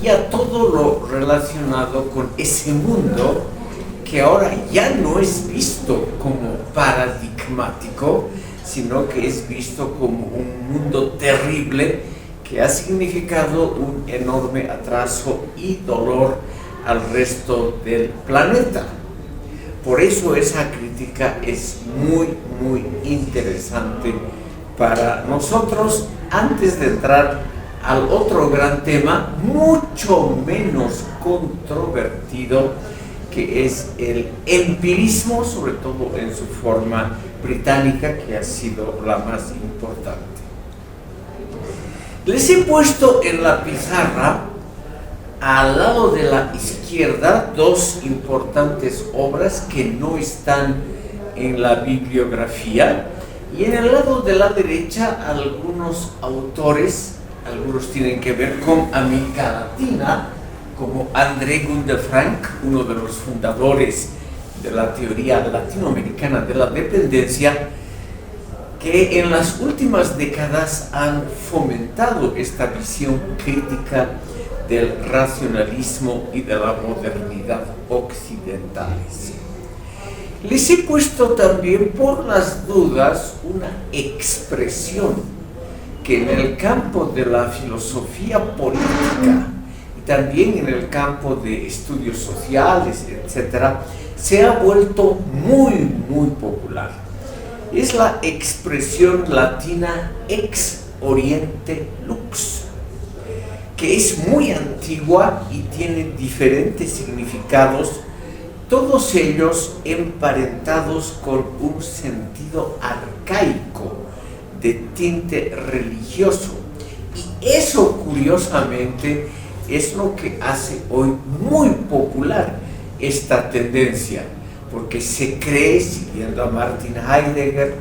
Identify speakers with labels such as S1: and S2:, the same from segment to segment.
S1: y a todo lo relacionado con ese mundo que ahora ya no es visto como paradigmático, sino que es visto como un mundo terrible que ha significado un enorme atraso y dolor al resto del planeta. Por eso esa crítica es muy, muy interesante para nosotros. Antes de entrar al otro gran tema, mucho menos controvertido, que es el empirismo, sobre todo en su forma británica, que ha sido la más importante. Les he puesto en la pizarra, al lado de la izquierda, dos importantes obras que no están en la bibliografía, y en el lado de la derecha algunos autores, algunos tienen que ver con América Latina, como André Gunde Frank, uno de los fundadores de la teoría latinoamericana de la dependencia, que en las últimas décadas han fomentado esta visión crítica del racionalismo y de la modernidad occidentales. Les he puesto también, por las dudas, una expresión que en el campo de la filosofía política y también en el campo de estudios sociales, etc., se ha vuelto muy, muy popular. Es la expresión latina ex oriente lux, que es muy antigua y tiene diferentes significados, todos ellos emparentados con un sentido arcaico de tinte religioso. Y eso, curiosamente, es lo que hace hoy muy popular esta tendencia, porque se cree, siguiendo a Martin Heidegger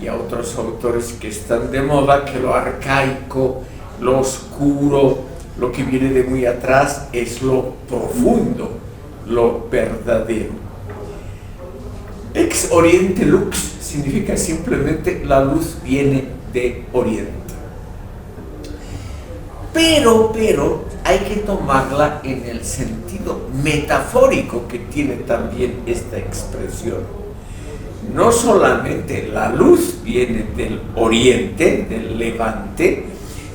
S1: y a otros autores que están de moda, que lo arcaico, lo oscuro, lo que viene de muy atrás es lo profundo, lo verdadero. Ex oriente lux significa simplemente la luz viene de oriente. Pero hay que tomarla en el sentido metafórico que tiene también esta expresión. No solamente la luz viene del oriente, del levante,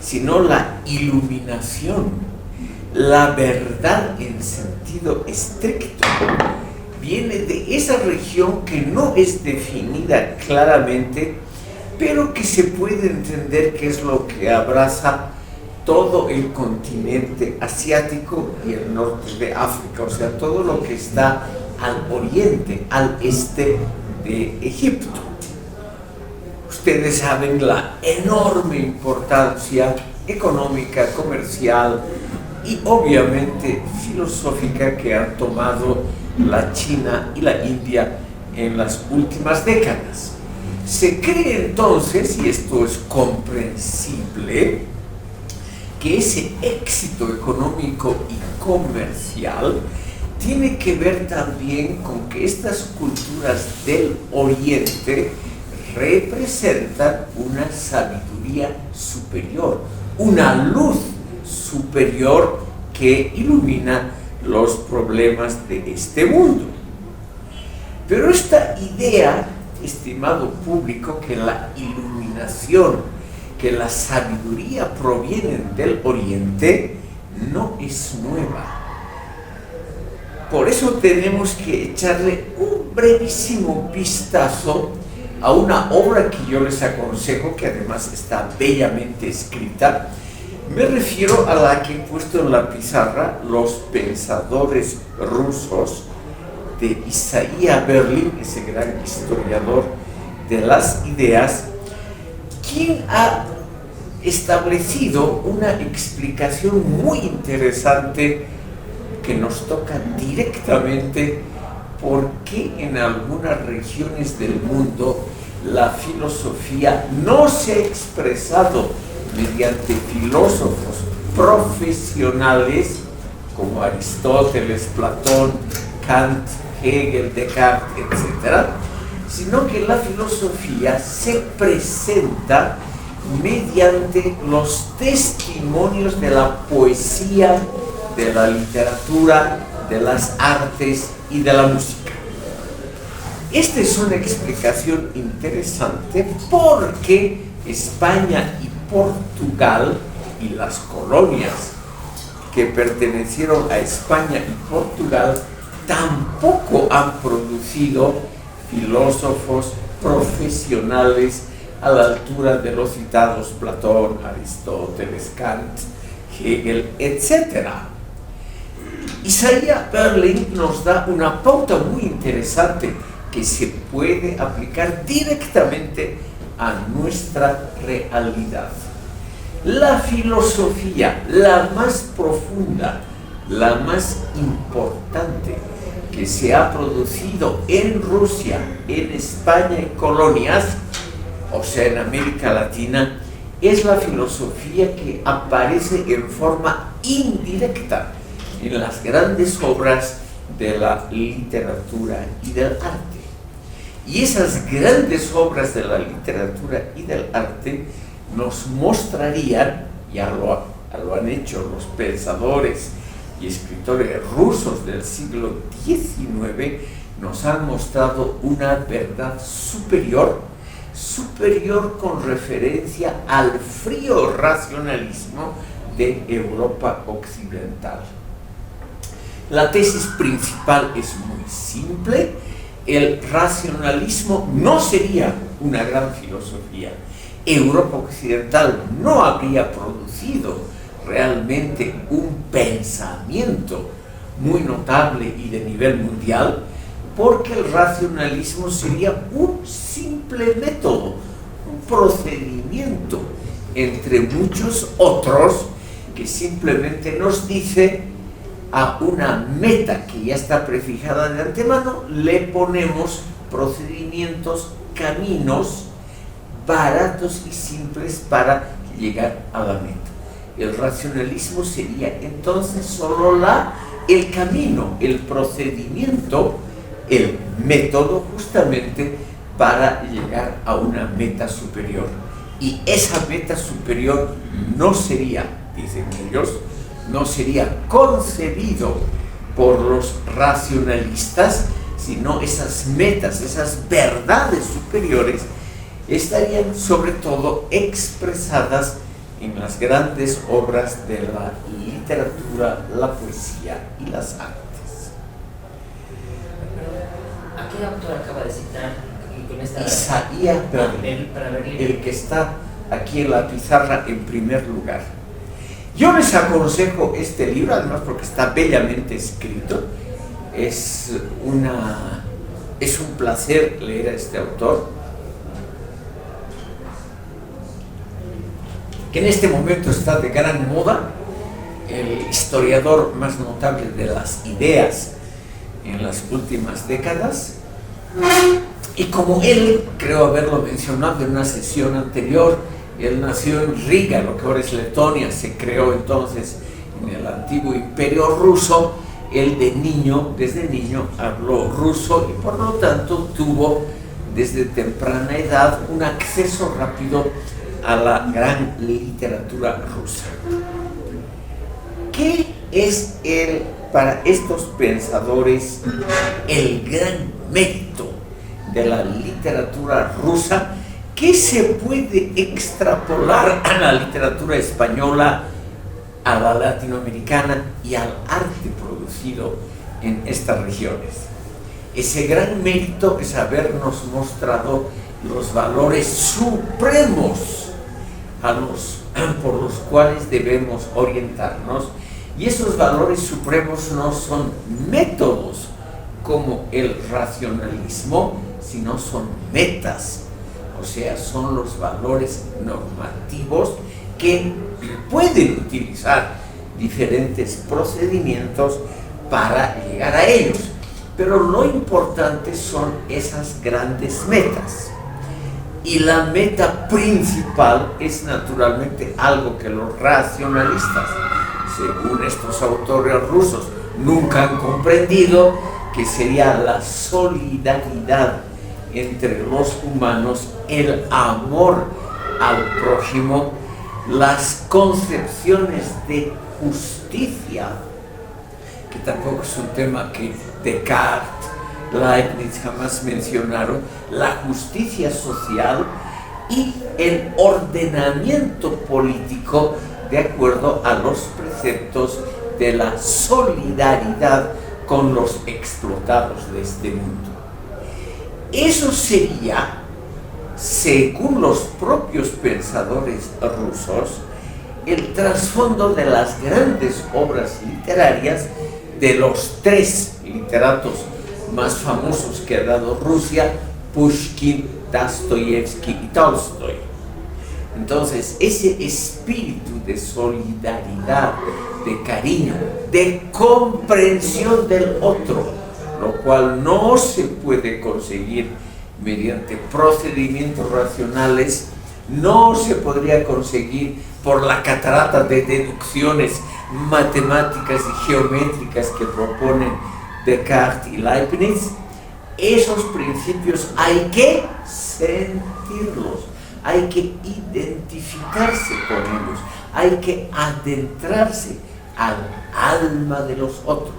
S1: sino la iluminación, la verdad en sentido estricto, viene de esa región que no es definida claramente, pero que se puede entender que es lo que abraza todo el continente asiático y el norte de África, o sea, todo lo que está al oriente, al este de Egipto. Ustedes saben la enorme importancia económica, comercial y obviamente filosófica que han tomado la China y la India en las últimas décadas. Se cree entonces, y esto es comprensible, que ese éxito económico y comercial tiene que ver también con que estas culturas del Oriente representan una sabiduría superior, una luz superior que ilumina los problemas de este mundo. Pero esta idea, estimado público, que la iluminación, que la sabiduría provienen del Oriente, no es nueva. Por eso tenemos que echarle un brevísimo vistazo a una obra que yo les aconsejo, que además está bellamente escrita. Me refiero a la que he puesto en la pizarra, Los pensadores rusos, de Isaiah Berlin, ese gran historiador de las ideas, quien ha establecido una explicación muy interesante que nos toca directamente por qué en algunas regiones del mundo la filosofía no se ha expresado mediante filósofos profesionales como Aristóteles, Platón, Kant, Hegel, Descartes, etc., sino que la filosofía se presenta mediante los testimonios de la poesía, de la literatura, de las artes y de la música. Esta es una explicación interesante porque España y Portugal y las colonias que pertenecieron a España y Portugal tampoco han producido filósofos profesionales a la altura de los citados Platón, Aristóteles, Kant, Hegel, etc. Isaiah Berlin nos da una pauta muy interesante que se puede aplicar directamente a nuestra realidad. La filosofía, la más profunda, la más importante que se ha producido en Rusia, en España y colonias, o sea, en América Latina, es la filosofía que aparece en forma indirecta en las grandes obras de la literatura y del arte. Y esas grandes obras de la literatura y del arte nos mostrarían, ya lo han hecho los pensadores y escritores rusos del siglo XIX, nos han mostrado una verdad superior con referencia al frío racionalismo de Europa occidental. La tesis principal es muy simple: el racionalismo no sería una gran filosofía. Europa occidental no habría producido realmente un pensamiento muy notable y de nivel mundial, porque el racionalismo sería un simple método, un procedimiento entre muchos otros que simplemente nos dice a una meta que ya está prefijada de antemano, le ponemos procedimientos, caminos baratos y simples para llegar a la meta. El racionalismo sería entonces solo el camino, el procedimiento, el método justamente para llegar a una meta superior. Y esa meta superior no sería, dicen ellos, no sería concebido por los racionalistas, sino esas metas, esas verdades superiores estarían sobre todo expresadas en las grandes obras de la literatura, la poesía y las artes.
S2: ¿A qué autor acaba de citar con esta?
S1: Isaiah Berlin, el que está aquí en la pizarra en primer lugar. Yo les aconsejo este libro, además porque está bellamente escrito. Es un placer leer a este autor, que en este momento está de gran moda, el historiador más notable de las ideas en las últimas décadas. Y como él, creo haberlo mencionado en una sesión anterior, él nació en Riga, lo que ahora es Letonia, se creó entonces en el antiguo imperio ruso. Él desde niño habló ruso y por lo tanto tuvo desde temprana edad un acceso rápido a la gran literatura rusa. ¿Qué es para estos pensadores el gran mérito de la literatura rusa que se puede extrapolar a la literatura española, a la latinoamericana y al arte producido en estas regiones? Ese gran mérito es habernos mostrado los valores supremos por los cuales debemos orientarnos, y esos valores supremos no son métodos como el racionalismo, sino son metas, o sea, son los valores normativos que pueden utilizar diferentes procedimientos para llegar a ellos, pero lo importante son esas grandes metas. Y la meta principal es naturalmente algo que los racionalistas, según estos autores rusos, nunca han comprendido, que sería la solidaridad entre los humanos, el amor al prójimo, las concepciones de justicia, que tampoco es un tema que Descartes, Leibniz jamás mencionaron, la justicia social y el ordenamiento político de acuerdo a los preceptos de la solidaridad con los explotados de este mundo. Eso sería, según los propios pensadores rusos, el trasfondo de las grandes obras literarias de los tres literatos más famosos que ha dado Rusia: Pushkin, Dostoyevsky y Tolstoy. Entonces, ese espíritu de solidaridad, de cariño, de comprensión del otro, lo cual no se puede conseguir mediante procedimientos racionales, no se podría conseguir por la catarata de deducciones matemáticas y geométricas que proponen Descartes y Leibniz. Esos principios hay que sentirlos, hay que identificarse con ellos, hay que adentrarse al alma de los otros,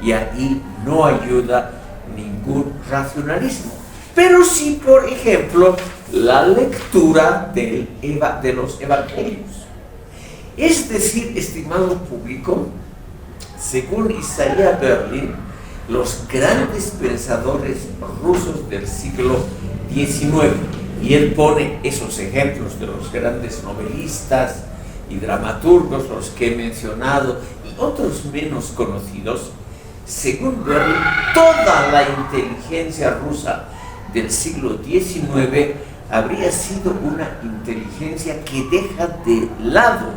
S1: y ahí no ayuda ningún racionalismo. Pero sí, por ejemplo, la lectura de los evangelios. Es decir, estimado público, según Isaiah Berlin, los grandes pensadores rusos del siglo XIX, y él pone esos ejemplos de los grandes novelistas y dramaturgos, los que he mencionado, y otros menos conocidos, según Berlin, toda la inteligencia rusa del siglo XIX habría sido una inteligencia que deja de lado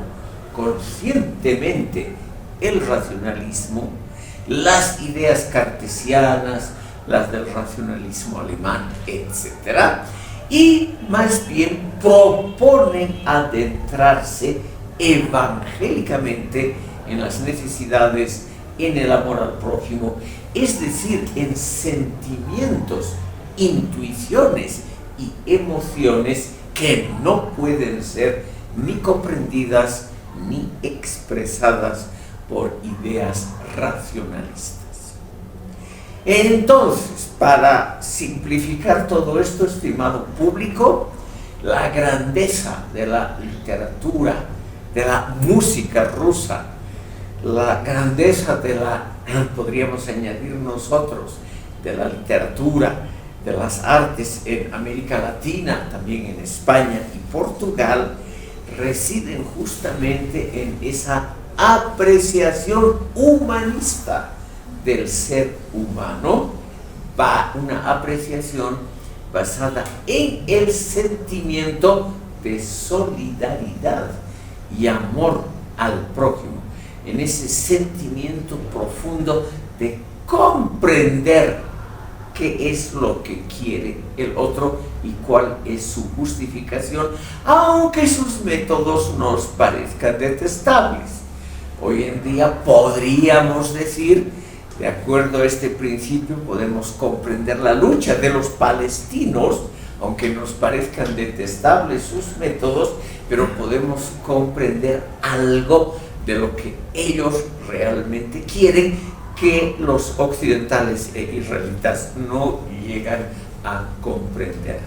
S1: conscientemente el racionalismo, las ideas cartesianas, las del racionalismo alemán, etc. Y más bien proponen adentrarse evangélicamente en las necesidades, en el amor al prójimo, es decir, en sentimientos, intuiciones y emociones que no pueden ser ni comprendidas ni expresadas por ideas racionalistas. Entonces, para simplificar todo esto, estimado público, la grandeza de la literatura, de la música rusa, la grandeza de la, podríamos añadir nosotros, de la literatura, de las artes en América Latina, también en España y Portugal, residen justamente en esa apreciación humanista del ser humano, una apreciación basada en el sentimiento de solidaridad y amor al prójimo, en ese sentimiento profundo de comprender qué es lo que quiere el otro y cuál es su justificación, aunque sus métodos nos parezcan detestables. Hoy en día podríamos decir, de acuerdo a este principio, podemos comprender la lucha de los palestinos, aunque nos parezcan detestables sus métodos, pero podemos comprender algo de lo que ellos realmente quieren, que los occidentales e israelitas no llegan a comprender.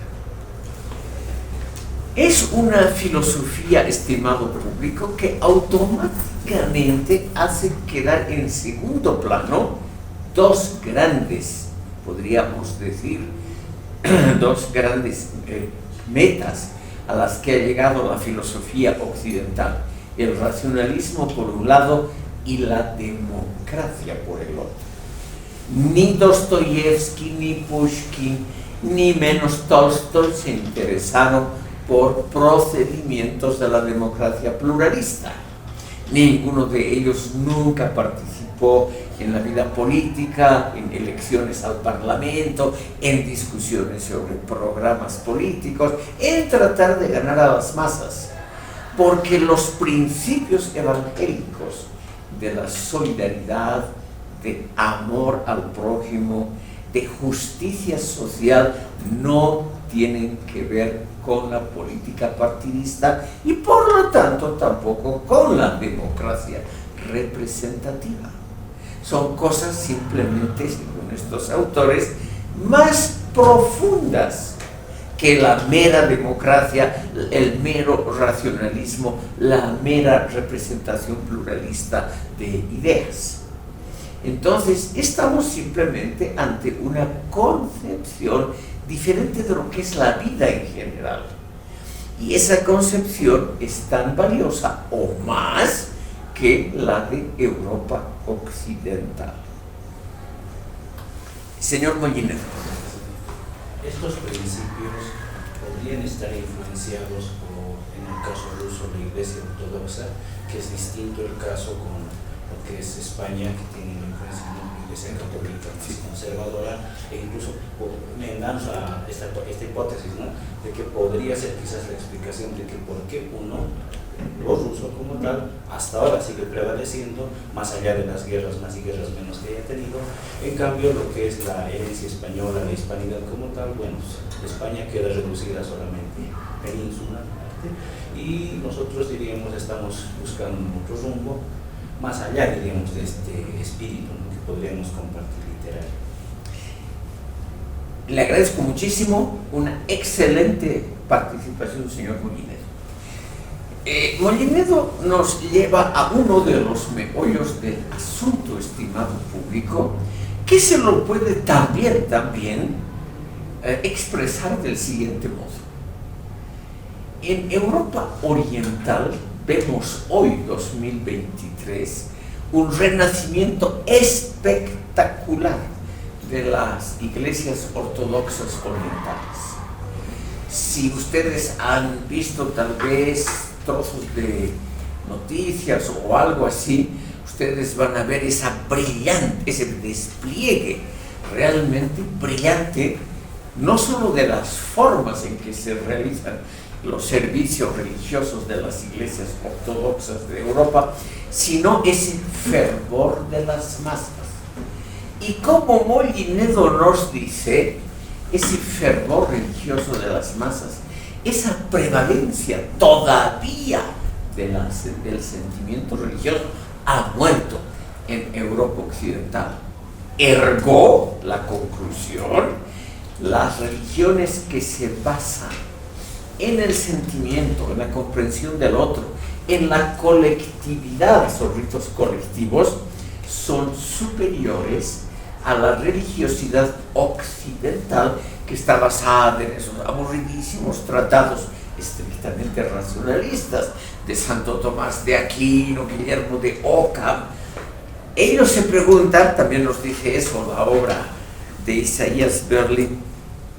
S1: Es una filosofía, estimado público, que automáticamente hace quedar en segundo plano dos grandes, podríamos decir, dos grandes metas a las que ha llegado la filosofía occidental: el racionalismo por un lado y la democracia por el otro. Ni Dostoyevsky, ni Pushkin, ni menos Tolstoy se interesaron por procedimientos de la democracia pluralista. Ninguno de ellos nunca participó en la vida política, en elecciones al Parlamento, en discusiones sobre programas políticos, en tratar de ganar a las masas, porque los principios evangélicos de la solidaridad, de amor al prójimo, de justicia social, no tienen que ver con la política partidista y por lo tanto tampoco con la democracia representativa. Son cosas simplemente, según estos autores, más profundas que la mera democracia, el mero racionalismo, la mera representación pluralista de ideas. Entonces, estamos simplemente ante una concepción diferente de lo que es la vida en general. Y esa concepción es tan valiosa o más que la de Europa occidental. Señor Molinero.
S3: Estos principios podrían estar influenciados por, en el caso ruso, la Iglesia Ortodoxa, que es distinto el caso con lo que es España, que tiene la influencia de una Iglesia Católica más conservadora, e incluso me lanza esta hipótesis, ¿no?, de que podría ser quizás la explicación de que por qué lo ruso como tal, hasta ahora sigue prevaleciendo, más allá de las guerras más y guerras menos que haya tenido. En cambio, lo que es la herencia española, la hispanidad como tal, bueno, España queda reducida solamente península, y nosotros diríamos estamos buscando otro rumbo, más allá, diríamos, de este espíritu, ¿no?, que podríamos compartir literario.
S1: Le agradezco muchísimo, una excelente participación, señor Molinero. Molinero nos lleva a uno de los meollos del asunto, estimado público, que se lo puede también expresar del siguiente modo. En Europa Oriental vemos hoy, 2023, un renacimiento espectacular de las iglesias ortodoxas orientales. Si ustedes han visto tal vez trozos de noticias o algo así, ustedes van a ver ese despliegue realmente brillante, no solo de las formas en que se realizan los servicios religiosos de las iglesias ortodoxas de Europa, sino ese fervor de las masas. Y como Molinero nos dice, ese fervor religioso de las masas, esa prevalencia todavía del sentimiento religioso ha muerto en Europa occidental. Ergo, la conclusión, las religiones que se basan en el sentimiento, en la comprensión del otro, en la colectividad, esos ritos colectivos, son superiores a la religiosidad occidental, que está basada en esos aburridísimos tratados estrictamente racionalistas de Santo Tomás de Aquino, Guillermo de Ockham. Ellos se preguntan, también nos dice eso la obra de Isaías Berlin,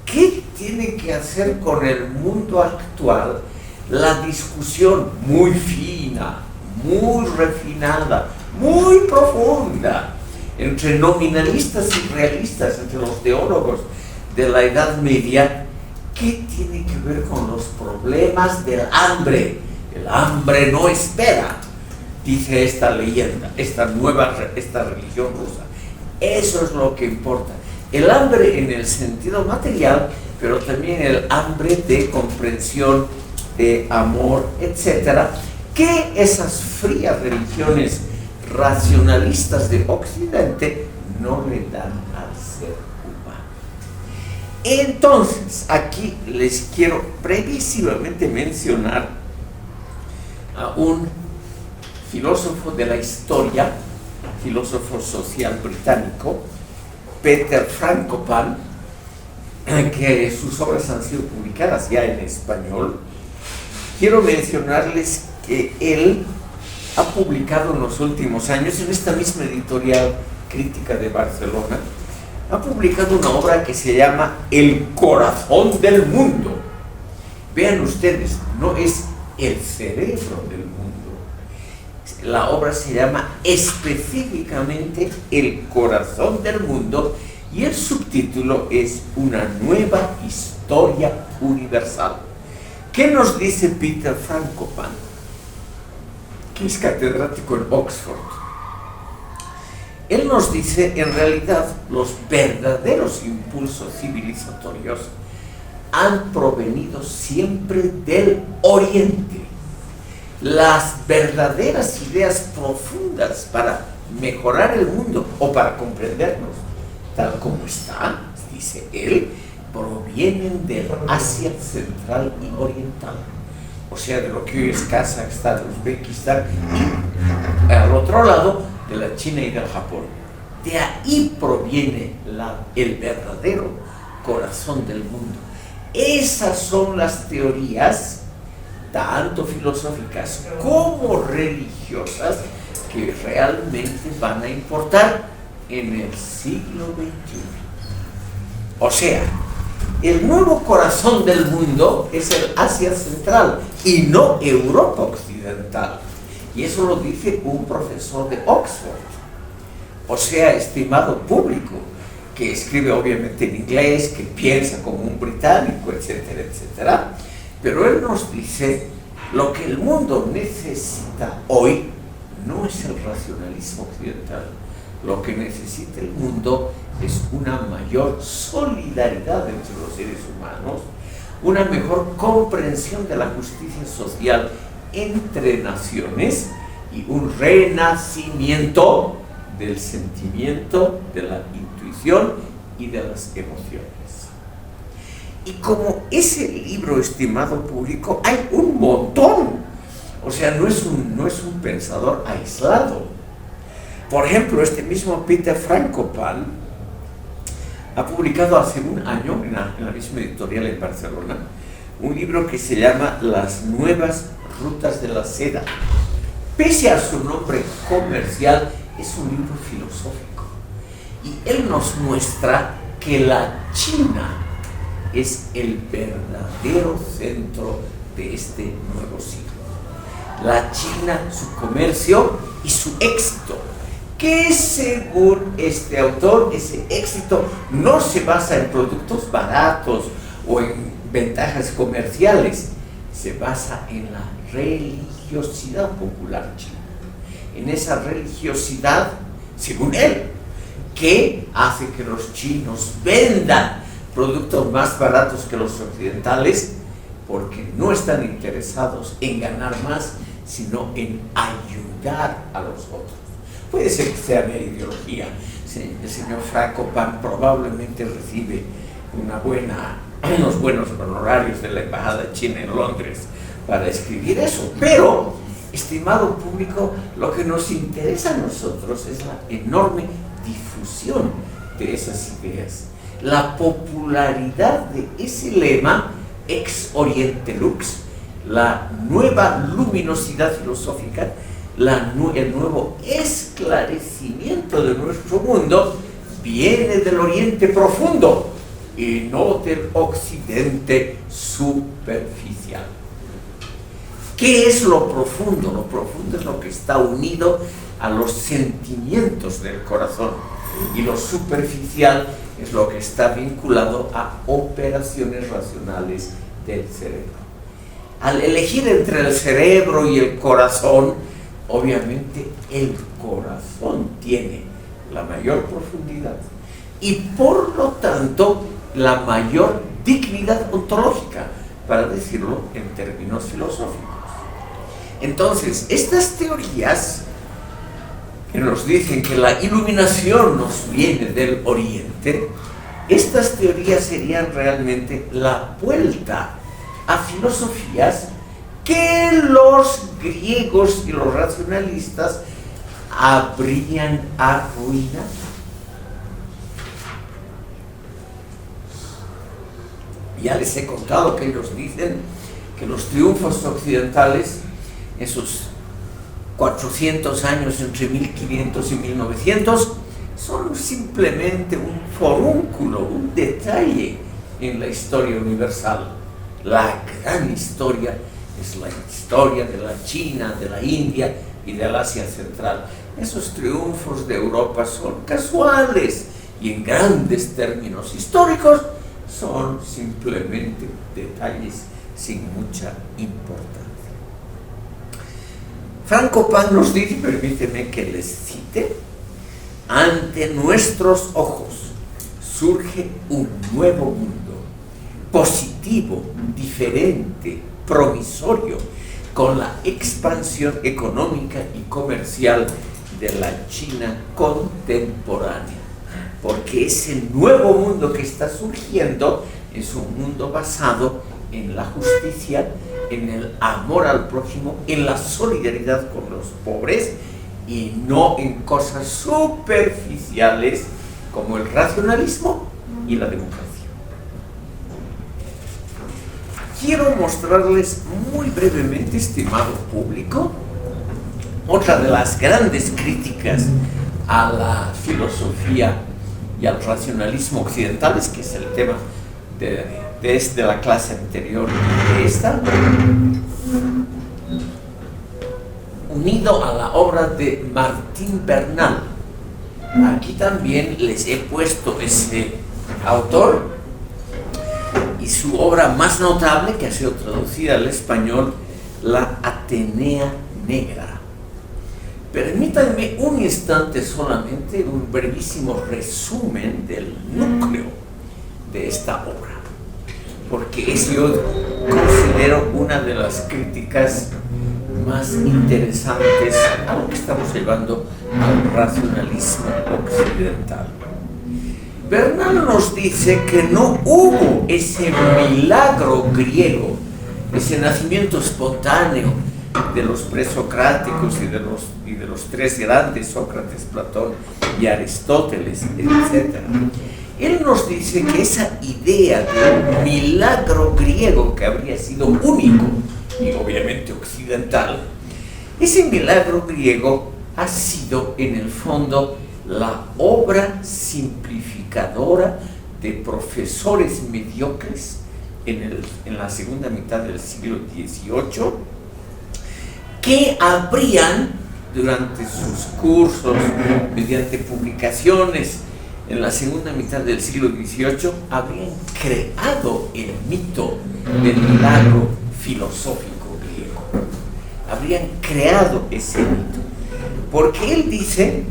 S1: ¿qué tiene que hacer con el mundo actual la discusión muy fina, muy refinada, muy profunda entre nominalistas y realistas, entre los teólogos de la Edad Media? ¿Qué tiene que ver con los problemas del hambre? El hambre no espera, dice esta leyenda, esta religión rusa. Eso es lo que importa. El hambre en el sentido material, pero también el hambre de comprensión, de amor, etc., que esas frías religiones racionalistas de Occidente no le dan al ser humano. Entonces, aquí les quiero brevísimamente mencionar a un filósofo de la historia, filósofo social británico, Peter Frankopan, que sus obras han sido publicadas ya en español. Quiero mencionarles que él ha publicado en los últimos años, en esta misma editorial Crítica de Barcelona, ha publicado una obra que se llama El corazón del mundo. Vean ustedes, no es el cerebro del mundo. La obra se llama específicamente El corazón del mundo y el subtítulo es Una nueva historia universal. ¿Qué nos dice Peter Frankopan, que es catedrático en Oxford? Él nos dice, en realidad, los verdaderos impulsos civilizatorios han provenido siempre del Oriente. Las verdaderas ideas profundas para mejorar el mundo o para comprendernos tal como está, dice él, provienen del Asia Central y Oriental, o sea, de lo que hoy es Kazajstán, Uzbekistán y al otro lado de la China y del Japón. De ahí proviene el verdadero corazón del mundo. Esas son las teorías, tanto filosóficas como religiosas, que realmente van a importar en el siglo XXI. O sea, el nuevo corazón del mundo es el Asia Central y no Europa Occidental. Y eso lo dice un profesor de Oxford. O sea, estimado público, que escribe obviamente en inglés, que piensa como un británico, etcétera, etcétera. Pero él nos dice, lo que el mundo necesita hoy no es el racionalismo occidental. Lo que necesita el mundo es una mayor solidaridad entre los seres humanos, una mejor comprensión de la justicia social entre naciones y un renacimiento del sentimiento, de la intuición y de las emociones. Y como ese libro, estimado público, hay un montón. O sea, no es un pensador aislado. Por ejemplo, este mismo Peter Frankopan ha publicado hace un año, en la misma editorial en Barcelona, un libro que se llama Las nuevas rutas de la seda. Pese a su nombre comercial, es un libro filosófico. Y él nos muestra que la China es el verdadero centro de este nuevo siglo. La China, su comercio y su éxito, que según este autor, ese éxito no se basa en productos baratos o en ventajas comerciales, se basa en la religiosidad popular china. En esa religiosidad, según él, que hace que los chinos vendan productos más baratos que los occidentales, porque no están interesados en ganar más, sino en ayudar a los otros. Puede ser que sea mi ideología. El señor Frankopan probablemente recibe unos buenos honorarios de la Embajada China en Londres para escribir eso, pero, estimado público, lo que nos interesa a nosotros es la enorme difusión de esas ideas, la popularidad de ese lema ex oriente lux, la nueva luminosidad filosófica, el nuevo esclarecimiento de nuestro mundo viene del oriente profundo y no del occidente superficial. ¿Qué es lo profundo? Lo profundo es lo que está unido a los sentimientos del corazón, y lo superficial es lo que está vinculado a operaciones racionales del cerebro. Al elegir entre el cerebro y el corazón, obviamente el corazón tiene la mayor profundidad y por lo tanto la mayor dignidad ontológica, para decirlo en términos filosóficos. Entonces, estas teorías que nos dicen que la iluminación nos viene del oriente, estas teorías serían realmente la vuelta a filosofías que los griegos y los racionalistas habrían arruinado. Ya les he contado que ellos dicen que los triunfos occidentales, esos 400 años entre 1500 y 1900, son simplemente un forúnculo, un detalle en la historia universal. La gran historia es la historia de la China, de la India y del Asia Central. Esos triunfos de Europa son casuales y en grandes términos históricos son simplemente detalles sin mucha importancia. Frankopan nos dice, permíteme que les cite, ante nuestros ojos surge un nuevo mundo, positivo, diferente, promisorio, con la expansión económica y comercial de la China contemporánea. Porque ese nuevo mundo que está surgiendo es un mundo basado en la justicia, en el amor al prójimo, en la solidaridad con los pobres y no en cosas superficiales como el racionalismo y la democracia. Quiero mostrarles muy brevemente, estimado público, otra de las grandes críticas a la filosofía y al racionalismo occidentales, que es el tema de la clase anterior y de esta, unido a la obra de Martín Bernal. Aquí también les he puesto ese autor y su obra más notable, que ha sido traducida al español, La Atenea Negra. Permítanme un instante solamente, un brevísimo resumen del núcleo de esta obra, porque es, yo considero, una de las críticas más interesantes a lo que estamos llevando al racionalismo occidental. Bernal nos dice que no hubo ese milagro griego, ese nacimiento espontáneo de los presocráticos y de los tres grandes, Sócrates, Platón y Aristóteles, etc. Él nos dice que esa idea de un milagro griego que habría sido único y obviamente occidental, ese milagro griego ha sido en el fondo la obra simplificadora de profesores mediocres en la segunda mitad del siglo XVIII, que habrían, durante sus cursos, mediante publicaciones en la segunda mitad del siglo XVIII, habrían creado el mito del milagro filosófico griego. Habrían creado ese mito. Porque él dice,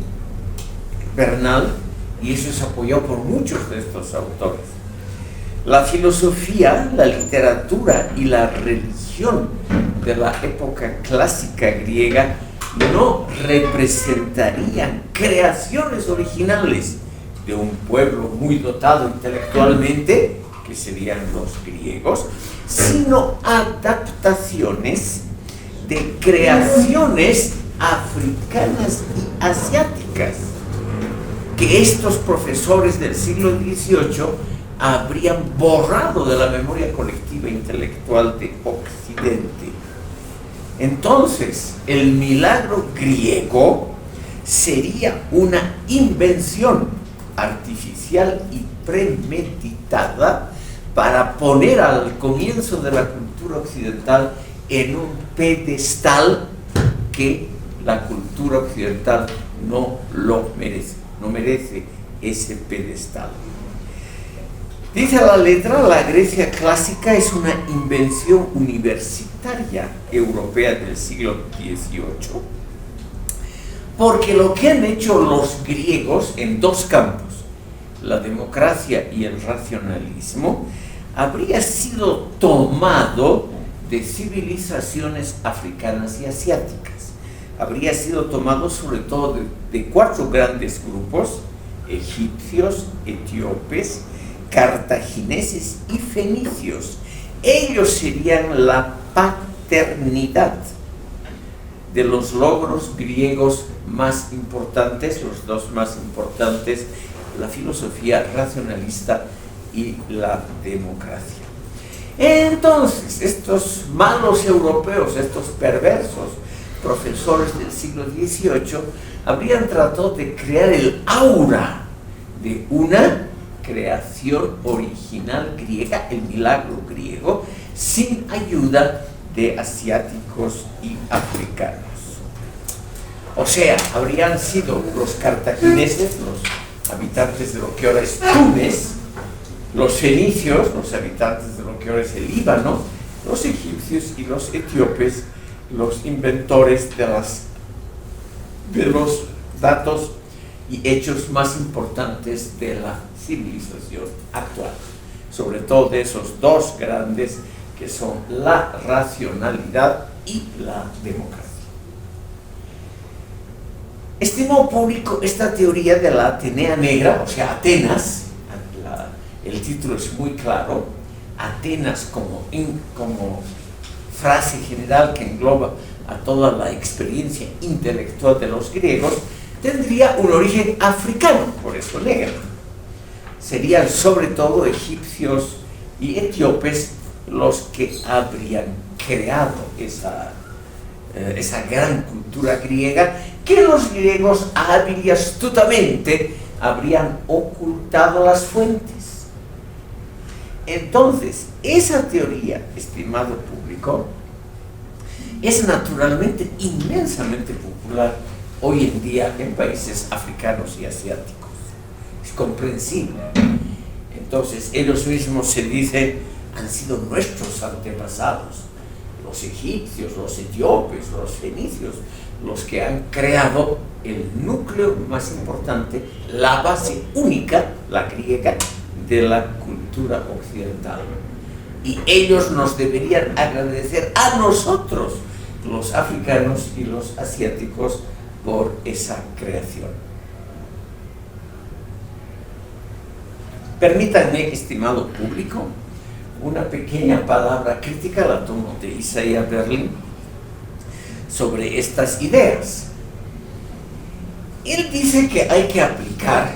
S1: Bernal, y eso es apoyado por muchos de estos autores, la filosofía, la literatura y la religión de la época clásica griega no representarían creaciones originales de un pueblo muy dotado intelectualmente, que serían los griegos, sino adaptaciones de creaciones africanas y asiáticas, que estos profesores del siglo XVIII habrían borrado de la memoria colectiva intelectual de Occidente. Entonces, el milagro griego sería una invención artificial y premeditada para poner al comienzo de la cultura occidental en un pedestal que la cultura occidental no lo merece, no merece ese pedestal. Dice la letra, la Grecia clásica es una invención universitaria europea del siglo XVIII, porque lo que han hecho los griegos en dos campos, la democracia y el racionalismo, habría sido tomado de civilizaciones africanas y asiáticas. Habría sido tomado sobre todo de cuatro grandes grupos: egipcios, etíopes, cartagineses y fenicios. Ellos serían la paternidad de los logros griegos más importantes, los dos más importantes, la filosofía racionalista y la democracia. Entonces, estos malos europeos, estos perversos profesores del siglo XVIII, habrían tratado de crear el aura de una creación original griega, el milagro griego, sin ayuda de asiáticos y africanos. O sea, habrían sido los cartagineses, los habitantes de lo que ahora es Túnez, los fenicios, los habitantes de lo que ahora es el Líbano, los egipcios y los etíopes, los inventores de los datos y hechos más importantes de la civilización actual. sobre todo de esos dos grandes que son la racionalidad y la democracia. Estimado público, esta teoría de la Atenea Negra, o sea, Atenas, el título es muy claro, Atenas como frase general que engloba a toda la experiencia intelectual de los griegos, tendría un origen africano, por eso negra. Serían sobre todo egipcios y etíopes los que habrían creado esa gran cultura griega que los griegos hábil y astutamente habrían ocultado las fuentes. Entonces, esa teoría, estimado público, es naturalmente inmensamente popular hoy en día en países africanos y asiáticos. Es comprensible. Entonces, ellos mismos se dicen, han sido nuestros antepasados, los egipcios, los etíopes, los fenicios, los que han creado el núcleo más importante, la base única, la griega, de la cultura occidental. Y ellos nos deberían agradecer a nosotros, los africanos y los asiáticos, por esa creación. Permítanme, estimado público, una pequeña palabra crítica, la tomo de Isaiah Berlin, sobre estas ideas. Él dice que hay que aplicar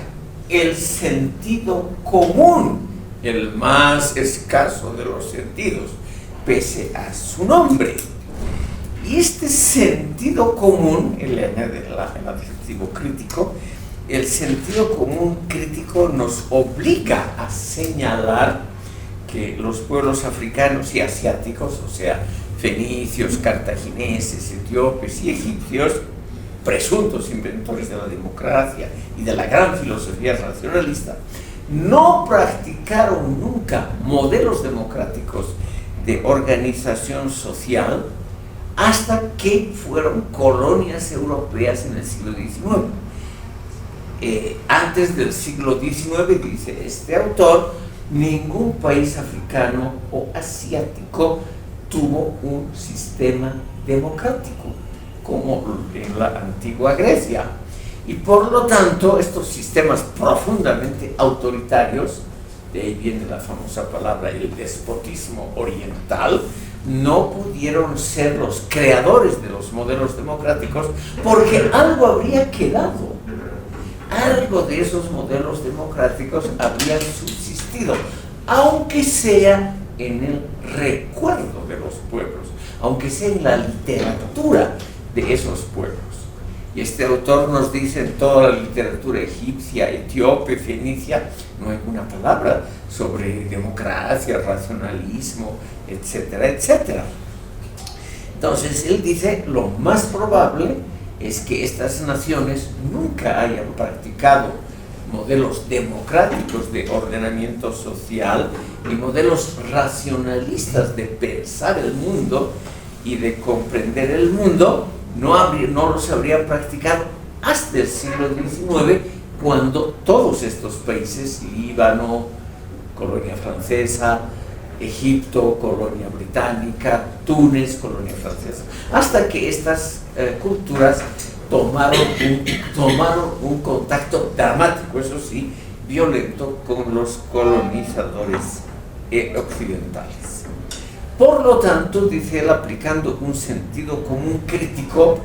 S1: el sentido común, el más escaso de los sentidos, pese a su nombre. Y este sentido común, él añade el adjetivo crítico, el sentido común crítico nos obliga a señalar que los pueblos africanos y asiáticos, o sea, fenicios, cartagineses, etíopes y egipcios, presuntos inventores de la democracia y de la gran filosofía racionalista, no practicaron nunca modelos democráticos de organización social hasta que fueron colonias europeas en el siglo XIX. Antes del siglo XIX, dice este autor, ningún país africano o asiático tuvo un sistema democrático como en la antigua Grecia, y por lo tanto estos sistemas profundamente autoritarios, de ahí viene la famosa palabra el despotismo oriental, no pudieron ser los creadores de los modelos democráticos porque algo habría quedado, algo de esos modelos democráticos habría subsistido, aunque sea en el recuerdo de los pueblos, aunque sea en la literatura de esos pueblos. Y este autor nos dice, en toda la literatura egipcia, etíope, fenicia, no hay una palabra sobre democracia, racionalismo, etcétera, etcétera. Entonces él dice, lo más probable es que estas naciones nunca hayan practicado modelos democráticos de ordenamiento social y modelos racionalistas de pensar el mundo y de comprender el mundo. No los habrían practicado hasta el siglo XIX, cuando todos estos países, Líbano, colonia francesa, Egipto, colonia británica, Túnez, colonia francesa, hasta que estas culturas tomaron un contacto dramático, eso sí, violento, con los colonizadores occidentales. Por lo tanto, dice él, aplicando un sentido común crítico,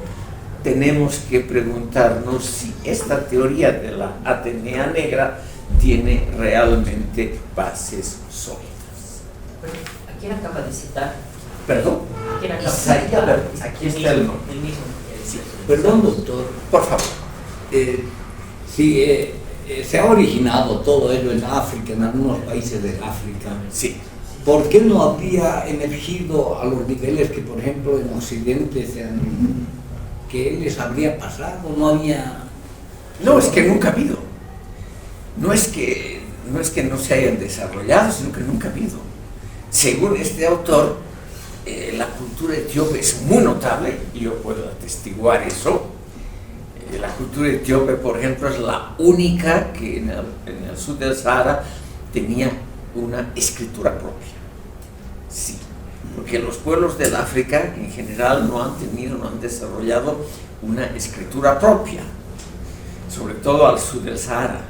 S1: tenemos que preguntarnos si esta teoría de la Atenea Negra tiene realmente bases sólidas.
S2: ¿A quién acaba de citar?
S1: ¿Perdón?
S2: ¿A quién acaba de
S1: Isaiah
S2: citar?
S1: Berlin. Aquí está el nombre.
S2: El mismo.
S1: Sí.
S4: Perdón, doctor.
S1: Por favor.
S4: Se ha originado todo ello en África, en algunos países de África.
S1: Sí.
S4: ¿Por qué no habría emergido a los niveles que, por ejemplo, en Occidente que les habría pasado? No había...
S1: No, es que nunca ha habido. No es que no se hayan desarrollado, sino que nunca ha habido. Según este autor, la cultura etíope es muy notable, y yo puedo atestiguar eso. La cultura etíope, por ejemplo, es la única que en el sur del Sahara tenía una escritura propia. Sí, porque los pueblos del África en general no han desarrollado una escritura propia, sobre todo al sur del Sahara.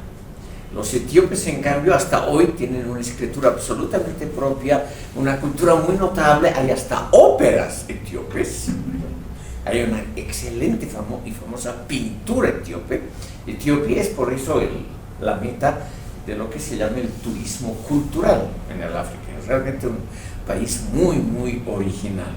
S1: Los etíopes, en cambio, hasta hoy tienen una escritura absolutamente propia, una cultura muy notable. Hay hasta óperas etíopes, hay una excelente y famosa pintura etíope. Etiopía es por eso la meta de lo que se llama el turismo cultural en el África. Es realmente un país muy, muy original,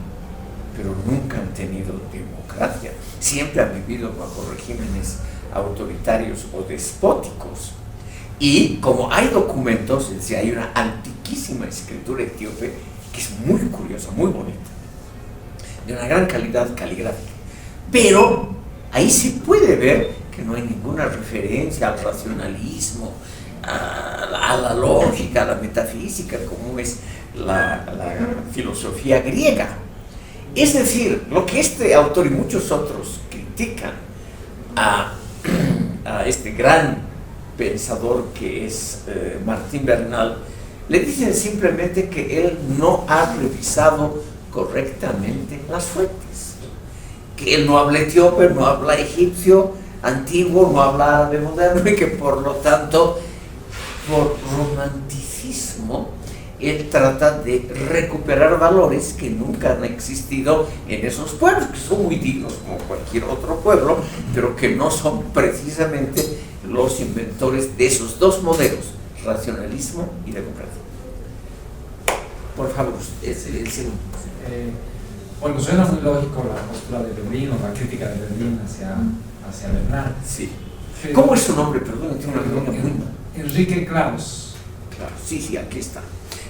S1: pero nunca han tenido democracia. Siempre han vivido bajo regímenes autoritarios o despóticos. Y como hay documentos, es decir, hay una antiquísima escritura etíope que es muy curiosa, muy bonita, de una gran calidad caligráfica. Pero ahí se puede ver que no hay ninguna referencia al racionalismo, a la lógica, a la metafísica, como es la filosofía griega. Es decir, lo que este autor y muchos otros critican a este gran pensador que es Martín Bernal, le dicen simplemente que él no ha revisado correctamente las fuentes, que él no habla etíope, no habla egipcio antiguo, no habla árabe moderno, y que por lo tanto, por romanticismo, él trata de recuperar valores que nunca han existido en esos pueblos, que son muy dignos como cualquier otro pueblo, pero que no son precisamente los inventores de esos dos modelos, racionalismo y democracia. Por favor, el segundo.
S5: Bueno, suena muy lógico la postura de Berlín o la crítica de Berlín hacia Bernal.
S1: Sí. ¿Cómo es su nombre? Perdón, tengo una memoria muy mal.
S5: Enrique Klaus.
S1: Claro, sí, aquí está.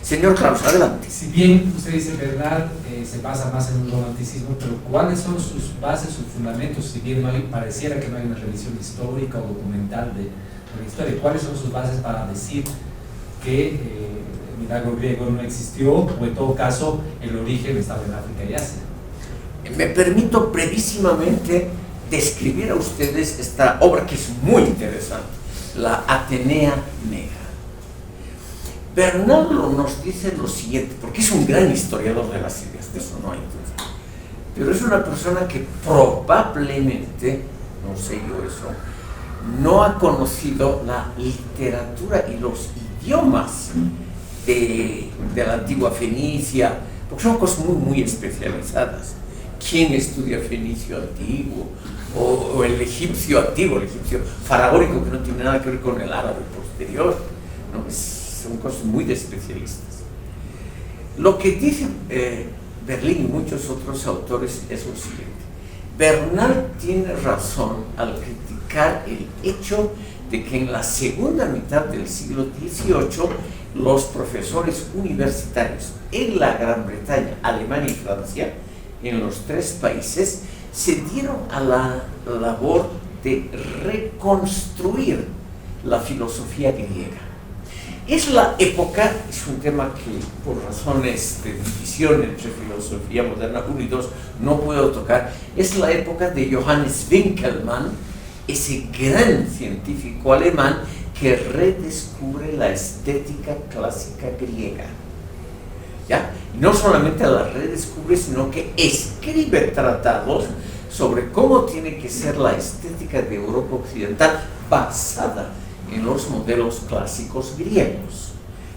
S1: Señor Klaus, adelante.
S5: Si bien usted dice Bernal se basa más en un romanticismo, pero ¿cuáles son sus bases, sus fundamentos? Si bien pareciera que no hay una revisión histórica o documental de la historia, ¿cuáles son sus bases para decir que el milagro griego no existió, o en todo caso el origen estaba en África y Asia?
S1: Me permito brevísimamente describir a ustedes esta obra que es muy interesante, la Atenea Negra. Bernal nos dice lo siguiente, porque es un gran historiador de las ideas, de eso no hay duda, pero es una persona que probablemente, no sé yo eso, no ha conocido la literatura y los idiomas de la antigua Fenicia, porque son cosas muy, muy especializadas. ¿Quién estudia fenicio antiguo? O el egipcio antiguo, el egipcio faraónico, que no tiene nada que ver con el árabe posterior, ¿no? Son cosas muy de especialistas. Lo que dice Berlín y muchos otros autores es lo siguiente: Bernal tiene razón al criticar el hecho de que en la segunda mitad del siglo XVIII los profesores universitarios en la Gran Bretaña, Alemania y Francia, en los tres países, se dieron a la labor de reconstruir la filosofía griega. Es la época, es un tema que por razones de división entre filosofía moderna 1 y 2 no puedo tocar, es la época de Johannes Winckelmann, ese gran científico alemán que redescubre la estética clásica griega. ¿Ya? Y no solamente la redescubre, sino que escribe tratados sobre cómo tiene que ser la estética de Europa occidental basada en los modelos clásicos griegos,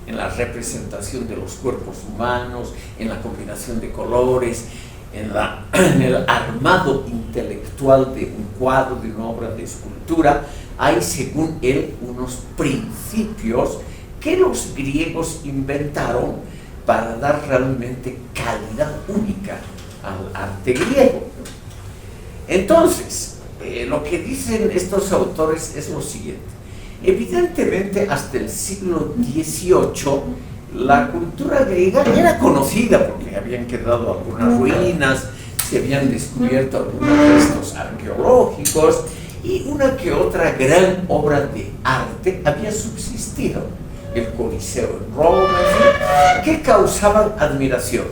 S1: en la representación de los cuerpos humanos, en la combinación de colores, en el armado intelectual de un cuadro, de una obra de escultura. Hay, según él, unos principios que los griegos inventaron para dar realmente calidad única al arte griego. Entonces, lo que dicen estos autores es lo siguiente: evidentemente hasta el siglo XVIII la cultura griega era conocida porque habían quedado algunas ruinas, se habían descubierto algunos restos arqueológicos y una que otra gran obra de arte había subsistido, el Coliseo en Roma, que causaban admiración.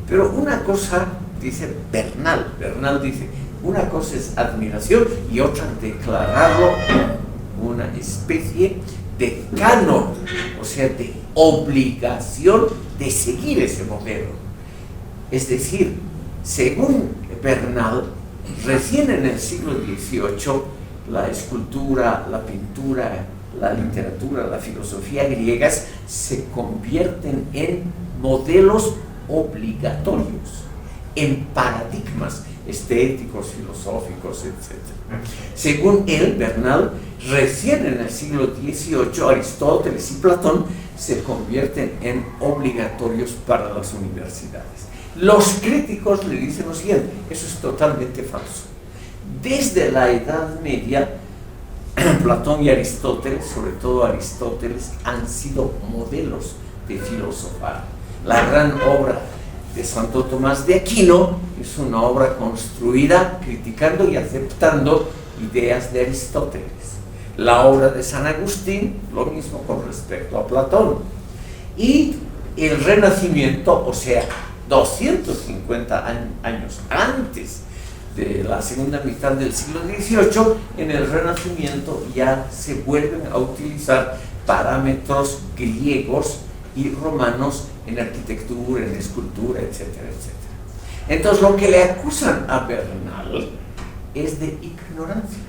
S1: Pero una cosa, dice Bernal dice, una cosa es admiración y otra declararlo una especie de canon, o sea, de obligación de seguir ese modelo. Es decir, según Bernal, recién en el siglo XVIII, la escultura, la pintura, la literatura, la filosofía griegas se convierten en modelos obligatorios, en paradigmas estéticos, filosóficos, etc. Según él, Bernal, recién en el siglo XVIII, Aristóteles y Platón se convierten en obligatorios para las universidades. Los críticos le dicen lo siguiente: eso es totalmente falso. Desde la Edad Media, Platón y Aristóteles, sobre todo Aristóteles, han sido modelos de filosofar. La gran obra de Santo Tomás de Aquino es una obra construida criticando y aceptando ideas de Aristóteles. La obra de San Agustín, lo mismo con respecto a Platón. Y el Renacimiento, o sea, 250 años antes de la segunda mitad del siglo XVIII, en el Renacimiento ya se vuelven a utilizar parámetros griegos y romanos en arquitectura, en escultura, etcétera, etcétera. Entonces, lo que le acusan a Bernal es de ignorancia.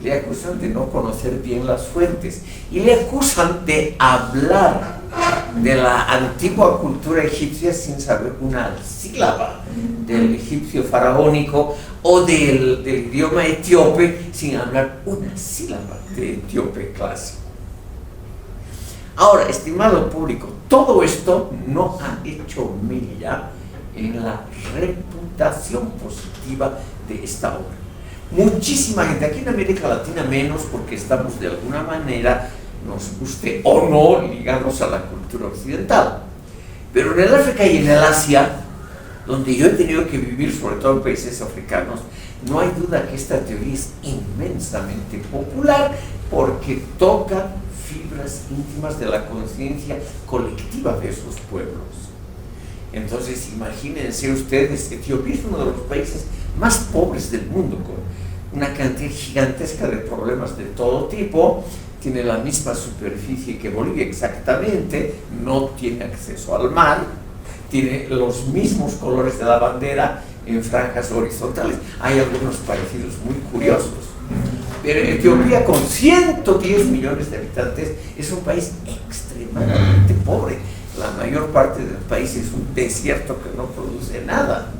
S1: Le acusan de no conocer bien las fuentes y le acusan de hablar de la antigua cultura egipcia sin saber una sílaba del egipcio faraónico o del idioma etíope sin hablar una sílaba de etíope clásico. Ahora, estimado público, todo esto no ha hecho mella en la reputación positiva de esta obra. Muchísima gente, aquí en América Latina menos, porque estamos de alguna manera, nos guste o no, ligados a la cultura occidental. Pero en el África y en el Asia, donde yo he tenido que vivir, sobre todo en países africanos, no hay duda que esta teoría es inmensamente popular porque toca fibras íntimas de la conciencia colectiva de esos pueblos. Entonces, imagínense ustedes, Etiopía es uno de los países más pobres del mundo, con una cantidad gigantesca de problemas de todo tipo, tiene la misma superficie que Bolivia exactamente, no tiene acceso al mar, tiene los mismos colores de la bandera en franjas horizontales. Hay algunos parecidos muy curiosos. Pero Etiopía, con 110 millones de habitantes, es un país extremadamente pobre. La mayor parte del país es un desierto que no produce nada.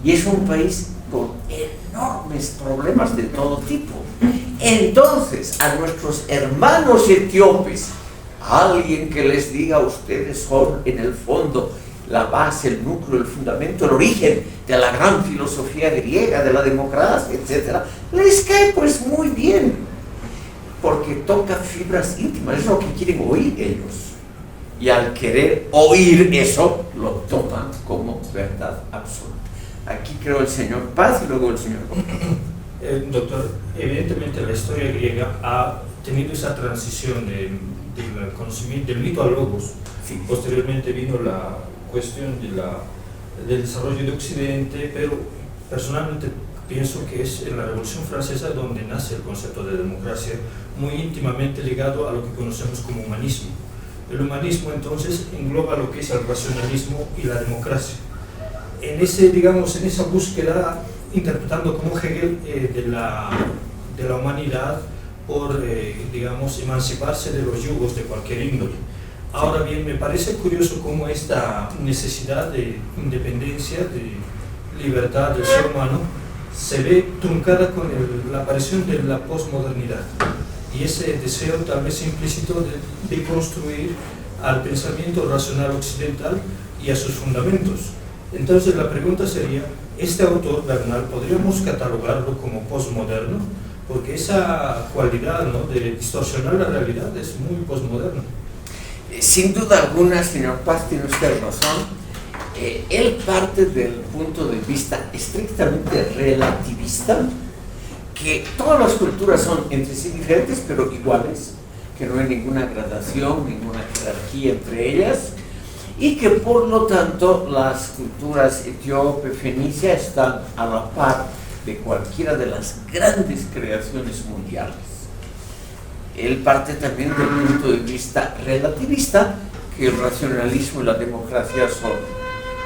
S1: Y es un país con enormes problemas de todo tipo. Entonces, a nuestros hermanos etíopes, alguien que les diga: ustedes son en el fondo la base, el núcleo, el fundamento, el origen de la gran filosofía griega, de la democracia, etc., les cae pues muy bien, porque toca fibras íntimas, es lo que quieren oír ellos. Y al querer oír eso, lo toman como verdad absoluta. Aquí creo el señor Paz y luego el señor Gómez.
S6: Doctor, evidentemente la historia griega ha tenido esa transición del conocimiento, del mito al logos.
S1: Sí.
S6: Posteriormente vino la cuestión del desarrollo de Occidente, pero personalmente pienso que es en la Revolución Francesa donde nace el concepto de democracia, muy íntimamente ligado a lo que conocemos como humanismo. El humanismo entonces engloba lo que es el racionalismo y la democracia. En esa búsqueda, interpretando como Hegel de la humanidad por, emanciparse de los yugos de cualquier índole. Ahora bien, me parece curioso cómo esta necesidad de independencia, de libertad del ser humano, se ve truncada con la aparición de la posmodernidad y ese deseo tal vez implícito de construir al pensamiento racional occidental y a sus fundamentos. Entonces la pregunta sería, ¿este autor, Bernal, podríamos catalogarlo como posmoderno? Porque esa cualidad, ¿no?, de distorsionar la realidad es muy posmoderno.
S1: Sin duda alguna, señor Paz, tiene usted razón. Él parte del punto de vista estrictamente relativista, que todas las culturas son entre sí diferentes pero iguales, que no hay ninguna gradación, ninguna jerarquía entre ellas, y que por lo tanto las culturas etíope, fenicia están a la par de cualquiera de las grandes creaciones mundiales. él parte también del punto de vista relativista, que el racionalismo y la democracia son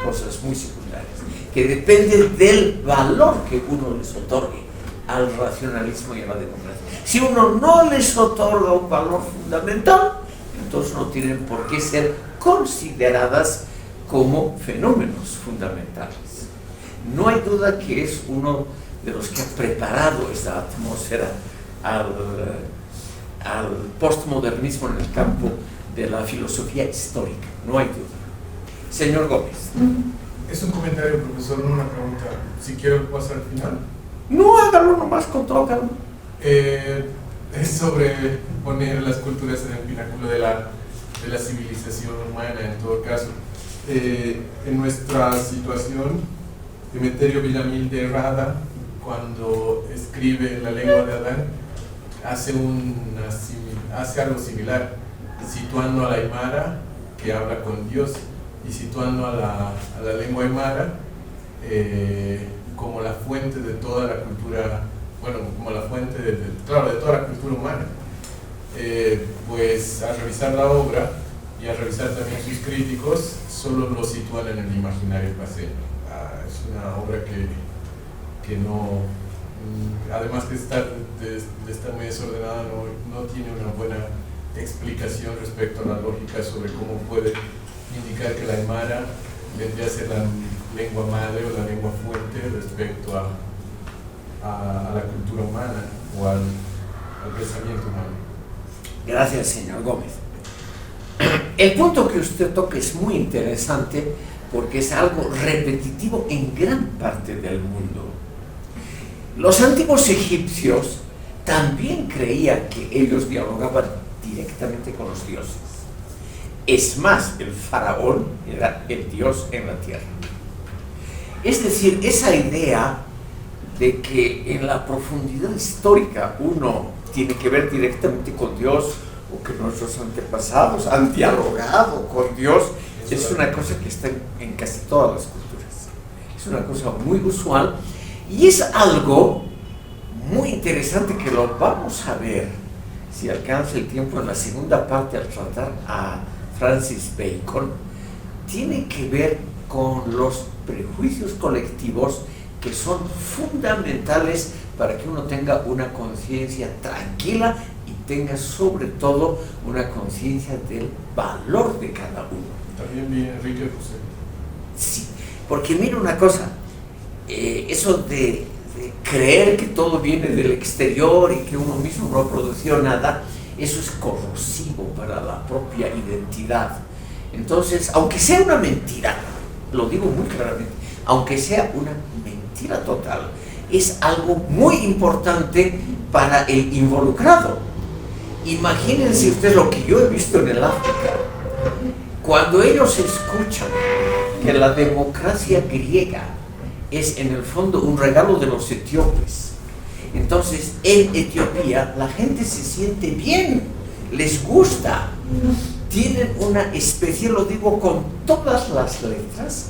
S1: cosas muy secundarias, que dependen del valor que uno les otorgue al racionalismo y a la democracia. Si uno no les otorga un valor fundamental, entonces no tienen por qué ser consideradas como fenómenos fundamentales. No hay duda que es uno de los que ha preparado esta atmósfera al postmodernismo en el campo de la filosofía histórica, no hay duda. Señor Gómez.
S7: Es un comentario, profesor, no una pregunta. Si quiero pasar al final.
S1: No, hágalo nomás con todo calma.
S7: Es sobre poner las culturas en el pináculo de la civilización humana, en todo caso. En nuestra situación, Emeterio Villamil de Rada, cuando escribe La lengua de Adán, hace algo similar, situando a la aymara, que habla con Dios, y situando a la lengua aymara como la fuente de toda la cultura, bueno, como la fuente de toda la cultura humana. Pues al revisar la obra y al revisar también sus críticos, solo lo sitúan en el imaginario paseño. Es una obra que no, además de estar muy desordenada, no tiene una buena explicación respecto a la lógica sobre cómo puede indicar que la aymara vendría a ser la lengua madre o la lengua fuente respecto a la cultura humana o al pensamiento humano.
S1: Gracias, señor Gómez. El punto que usted toca es muy interesante porque es algo repetitivo en gran parte del mundo. Los antiguos egipcios también creían que ellos dialogaban directamente con los dioses. Es más, el faraón era el dios en la tierra. Es decir, esa idea de que en la profundidad histórica uno tiene que ver directamente con Dios, o que nuestros antepasados han dialogado con Dios, es una cosa que está en casi todas las culturas. Es una cosa muy usual y es algo muy interesante que lo vamos a ver, si alcanza el tiempo, en la segunda parte al tratar a Francis Bacon. Tiene que ver con los prejuicios colectivos que son fundamentales para que uno tenga una conciencia tranquila y tenga sobre todo una conciencia del valor de cada uno.
S7: También viene Enrique José.
S1: Sí, porque mira una cosa, eso de creer que todo viene del exterior y que uno mismo no produjo nada, eso es corrosivo para la propia identidad. Entonces, aunque sea una mentira, lo digo muy claramente, aunque sea una mentira total, es algo muy importante para el involucrado. Imagínense ustedes lo que yo he visto en el África. Cuando ellos escuchan que la democracia griega es en el fondo un regalo de los etíopes, entonces en Etiopía la gente se siente bien, les gusta, tienen una especie, lo digo con todas las letras,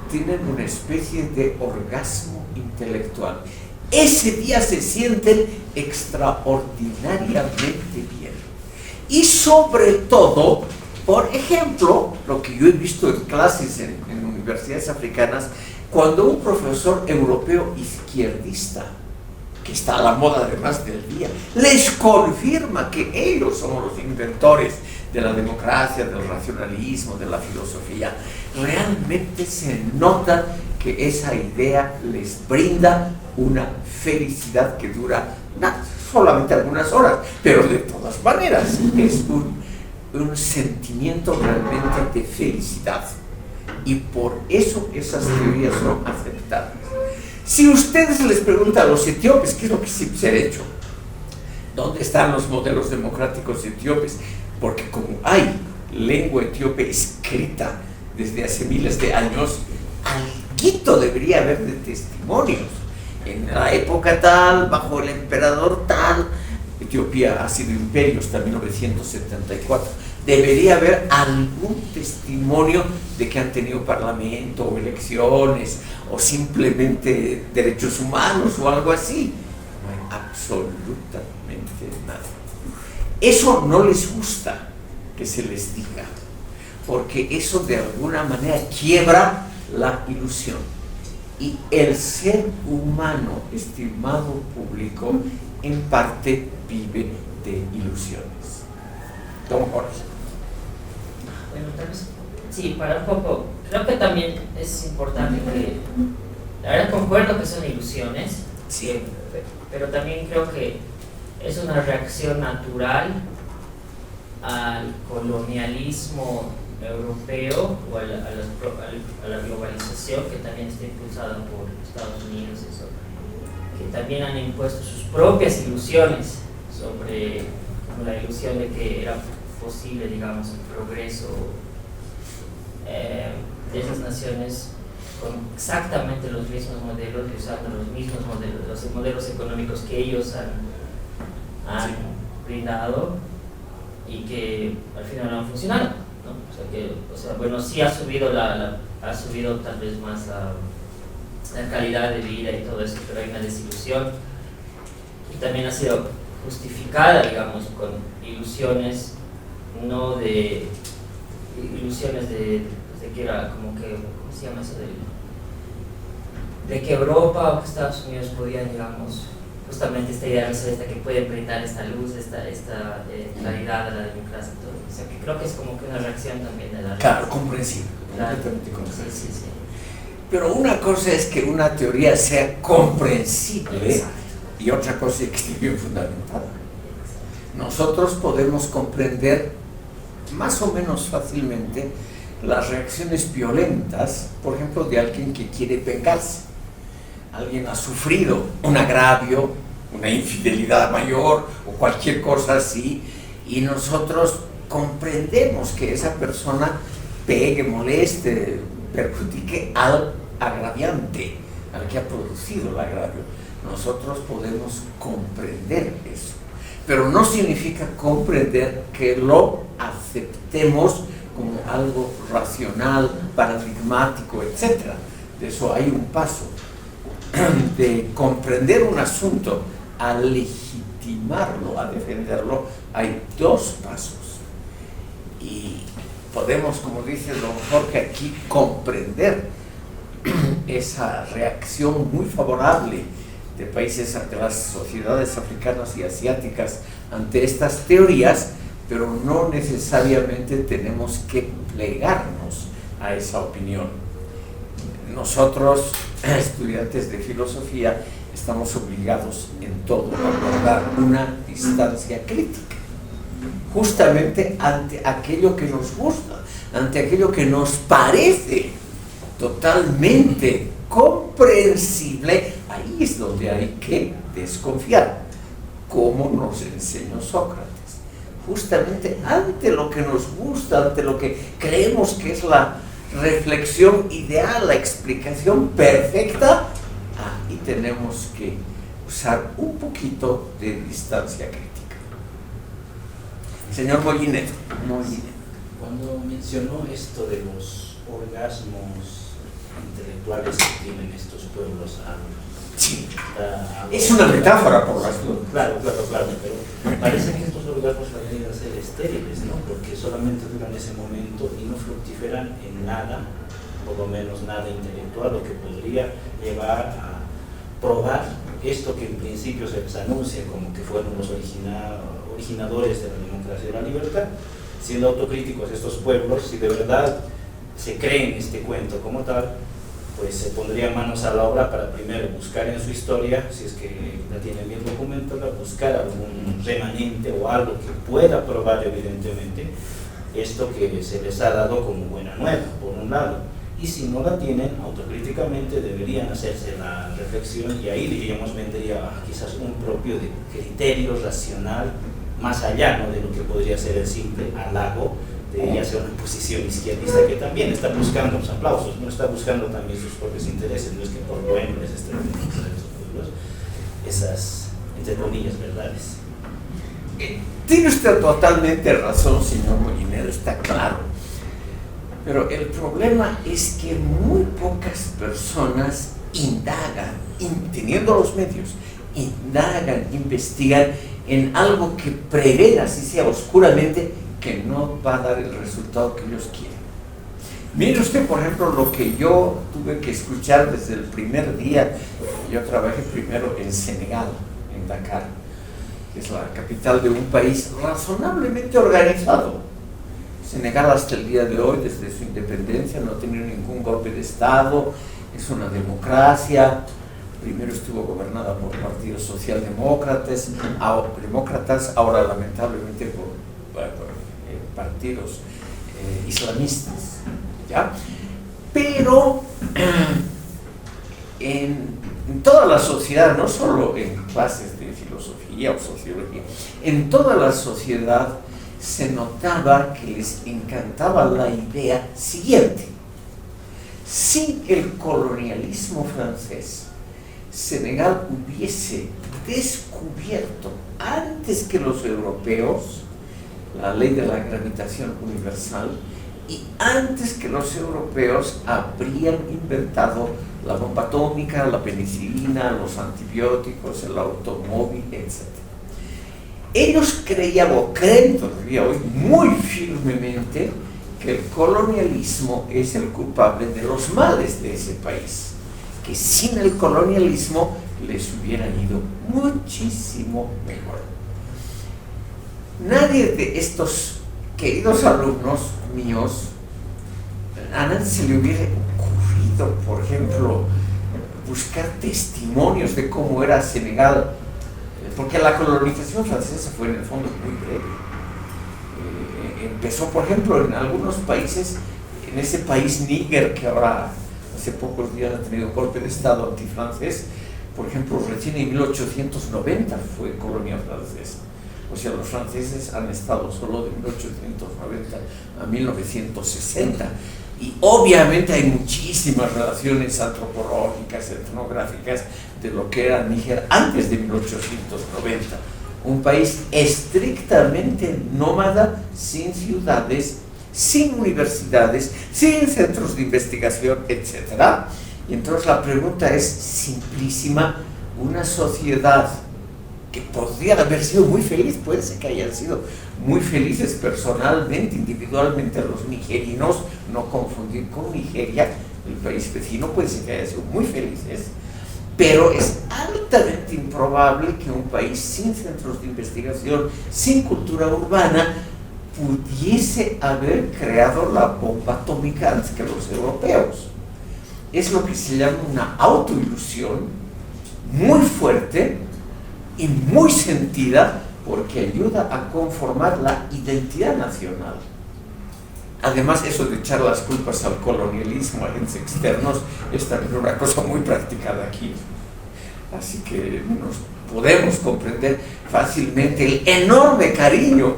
S1: tienen una especie de orgasmo intelectual. Ese día se sienten extraordinariamente bien. Y sobre todo, por ejemplo, lo que yo he visto en clases en universidades africanas, cuando un profesor europeo izquierdista, que está a la moda además del día, les confirma que ellos son los inventores de la democracia, del racionalismo, de la filosofía, realmente se nota que esa idea les brinda una felicidad que dura solamente algunas horas, pero de todas maneras es un sentimiento realmente de felicidad, y por eso esas teorías son aceptadas. Si ustedes les preguntan a los etíopes qué es lo que se ha hecho, ¿dónde están los modelos democráticos etíopes? Porque como hay lengua etíope escrita desde hace miles de años, alguito debería haber de testimonios. En la época tal, bajo el emperador tal, Etiopía ha sido imperio hasta 1974, debería haber algún testimonio de que han tenido parlamento o elecciones o simplemente derechos humanos o algo así. No hay absolutamente nada. Eso no les gusta que se les diga, porque eso de alguna manera quiebra la ilusión. Y el ser humano, estimado público, en parte vive de ilusiones. Don Jorge.
S2: Bueno, tal vez, sí, para un poco, creo que también es importante que, la verdad concuerdo que son ilusiones,
S1: Sí.
S2: pero también creo que es una reacción natural al colonialismo europeo o a la globalización que también está impulsada por Estados Unidos, eso, que también han impuesto sus propias ilusiones sobre, como la ilusión de que era posible, digamos, el progreso de esas naciones con exactamente los mismos modelos y usando los mismos modelos, los modelos económicos que ellos han brindado y que al final no han funcionado, ¿no? O sea, bueno, sí ha subido ha subido tal vez más la calidad de vida y todo eso, pero hay una desilusión y también ha sido justificada, digamos, con ilusiones, no de ilusiones de que era como que, ¿cómo se llama eso? De que Europa o que Estados Unidos podían, digamos, justamente esta idea esta que pueden brindar esta luz, esta claridad a la democracia y todo. O sea, que creo que es como que una reacción también de la...
S1: Claro, comprensible,
S2: Claro.
S1: completamente comprensible.
S2: Sí, sí, sí.
S1: Pero una cosa es que una teoría sea comprensible
S2: Exacto.
S1: y otra cosa es que esté bien fundamentada. Nosotros podemos comprender más o menos fácilmente las reacciones violentas, por ejemplo, de alguien que quiere vengarse. Alguien ha sufrido un agravio, una infidelidad mayor o cualquier cosa así, y nosotros comprendemos que esa persona pegue, moleste, perjudique al agraviante, al que ha producido el agravio. Nosotros podemos comprender eso, pero no significa comprender que lo aceptemos como algo racional, paradigmático, etc. De eso hay un paso. De comprender un asunto a legitimarlo, a defenderlo, hay dos pasos. Y podemos, como dice don Jorge aquí, comprender esa reacción muy favorable de países, de las sociedades africanas y asiáticas ante estas teorías, pero no necesariamente tenemos que plegarnos a esa opinión. Nosotros, estudiantes de filosofía, estamos obligados en todo a guardar una distancia crítica, justamente ante aquello que nos gusta, ante aquello que nos parece totalmente comprensible. Ahí es donde hay que desconfiar, como nos enseñó Sócrates. Justamente ante lo que nos gusta, ante lo que creemos que es la reflexión ideal, la explicación perfecta, ahí tenemos que usar un poquito de distancia crítica. Señor Molinet.
S3: Cuando mencionó esto de los orgasmos intelectuales que tienen estos pueblos,
S1: Sí. Es una metáfora por las dudas.
S3: Claro, pero parece que estos orgasmos van a ser estériles, ¿no? Porque solamente duran ese momento y no fructiferan en nada, por lo menos nada intelectual, lo que podría llevar a probar esto que en principio se les anuncia como que fueron los originadores de la democracia y la libertad. Siendo autocríticos estos pueblos, si de verdad se creen este cuento como tal, pues se pondría manos a la obra para primero buscar en su historia, si es que la tienen bien documentada, buscar algún remanente o algo que pueda probar evidentemente esto que se les ha dado como buena nueva, por un lado. Y si no la tienen, autocríticamente deberían hacerse la reflexión y ahí diríamos vendría quizás un propio de criterio racional más allá, ¿no?, de lo que podría ser el simple halago de ya sea una posición izquierdista que también está buscando los aplausos, no está buscando también sus propios intereses, no es que por bueno les estén dando esas, entre comillas, verdades.
S1: Tiene usted totalmente razón, señor Molinero, está claro. Pero el problema es que muy pocas personas indagan, teniendo los medios, indagan, investigan en algo que prevén, así sea oscuramente, que no va a dar el resultado que ellos quieren. Mire usted, por ejemplo, lo que yo tuve que escuchar desde el primer día. Yo trabajé primero en Senegal, en Dakar, que es la capital de un país razonablemente organizado. Senegal hasta el día de hoy, desde su independencia, no ha tenido ningún golpe de Estado, es una democracia. Primero estuvo gobernada por partidos socialdemócratas, ahora lamentablemente por partidos islamistas, ¿ya? Pero en toda la sociedad, no solo en clases de filosofía o sociología, en toda la sociedad se notaba que les encantaba la idea siguiente: si el colonialismo francés Senegal hubiese descubierto antes que los europeos la ley de la gravitación universal, y antes que los europeos habrían inventado la bomba atómica, la penicilina, los antibióticos, el automóvil, etc. Ellos creían, o creen todavía hoy, muy firmemente que el colonialismo es el culpable de los males de ese país, que sin el colonialismo les hubiera ido muchísimo mejor. Nadie de estos queridos alumnos míos, a nadie se le hubiera ocurrido, por ejemplo, buscar testimonios de cómo era Senegal, porque la colonización francesa fue en el fondo muy breve. Empezó, por ejemplo, en algunos países, en ese país Níger, que ahora hace pocos días ha tenido golpe de Estado antifrancés, por ejemplo, recién en 1890 fue colonia francesa. O sea, los franceses han estado solo de 1890 a 1960. Y obviamente hay muchísimas relaciones antropológicas, etnográficas de lo que era Níger antes de 1890. Un país estrictamente nómada, sin ciudades, sin universidades, sin centros de investigación, etc. Y entonces la pregunta es simplísima: una sociedad que podría haber sido muy feliz, puede ser que hayan sido muy felices personalmente, individualmente, los nigerinos, no confundir con Nigeria, el país vecino, puede ser que hayan sido muy felices, pero es altamente improbable que un país sin centros de investigación, sin cultura urbana, pudiese haber creado la bomba atómica antes que los europeos. Es lo que se llama una autoilusión muy fuerte y muy sentida, porque ayuda a conformar la identidad nacional. Además, eso de echar las culpas al colonialismo, a agentes externos, es también una cosa muy practicada aquí. Así que nos podemos comprender fácilmente el enorme cariño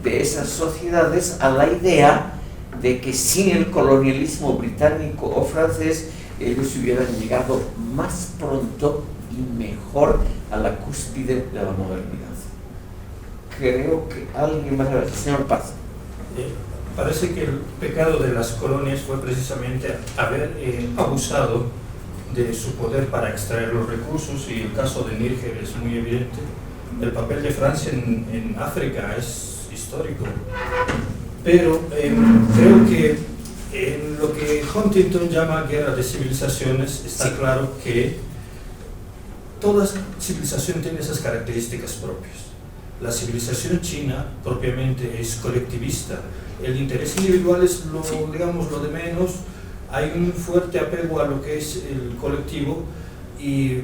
S1: de esas sociedades a la idea de que sin el colonialismo británico o francés, ellos hubieran llegado más pronto y mejor a la cúspide de la modernidad. Creo que alguien más, señor Paz.
S6: Parece que el pecado de las colonias fue precisamente haber abusado de su poder para extraer los recursos, y el caso de Níger es muy evidente. El papel de Francia en África es histórico, pero creo que en lo que Huntington llama guerra de civilizaciones está claro que toda civilización tiene esas características propias. La civilización china propiamente es colectivista. El interés individual es digamos, lo de menos. Hay un fuerte apego a lo que es el colectivo, y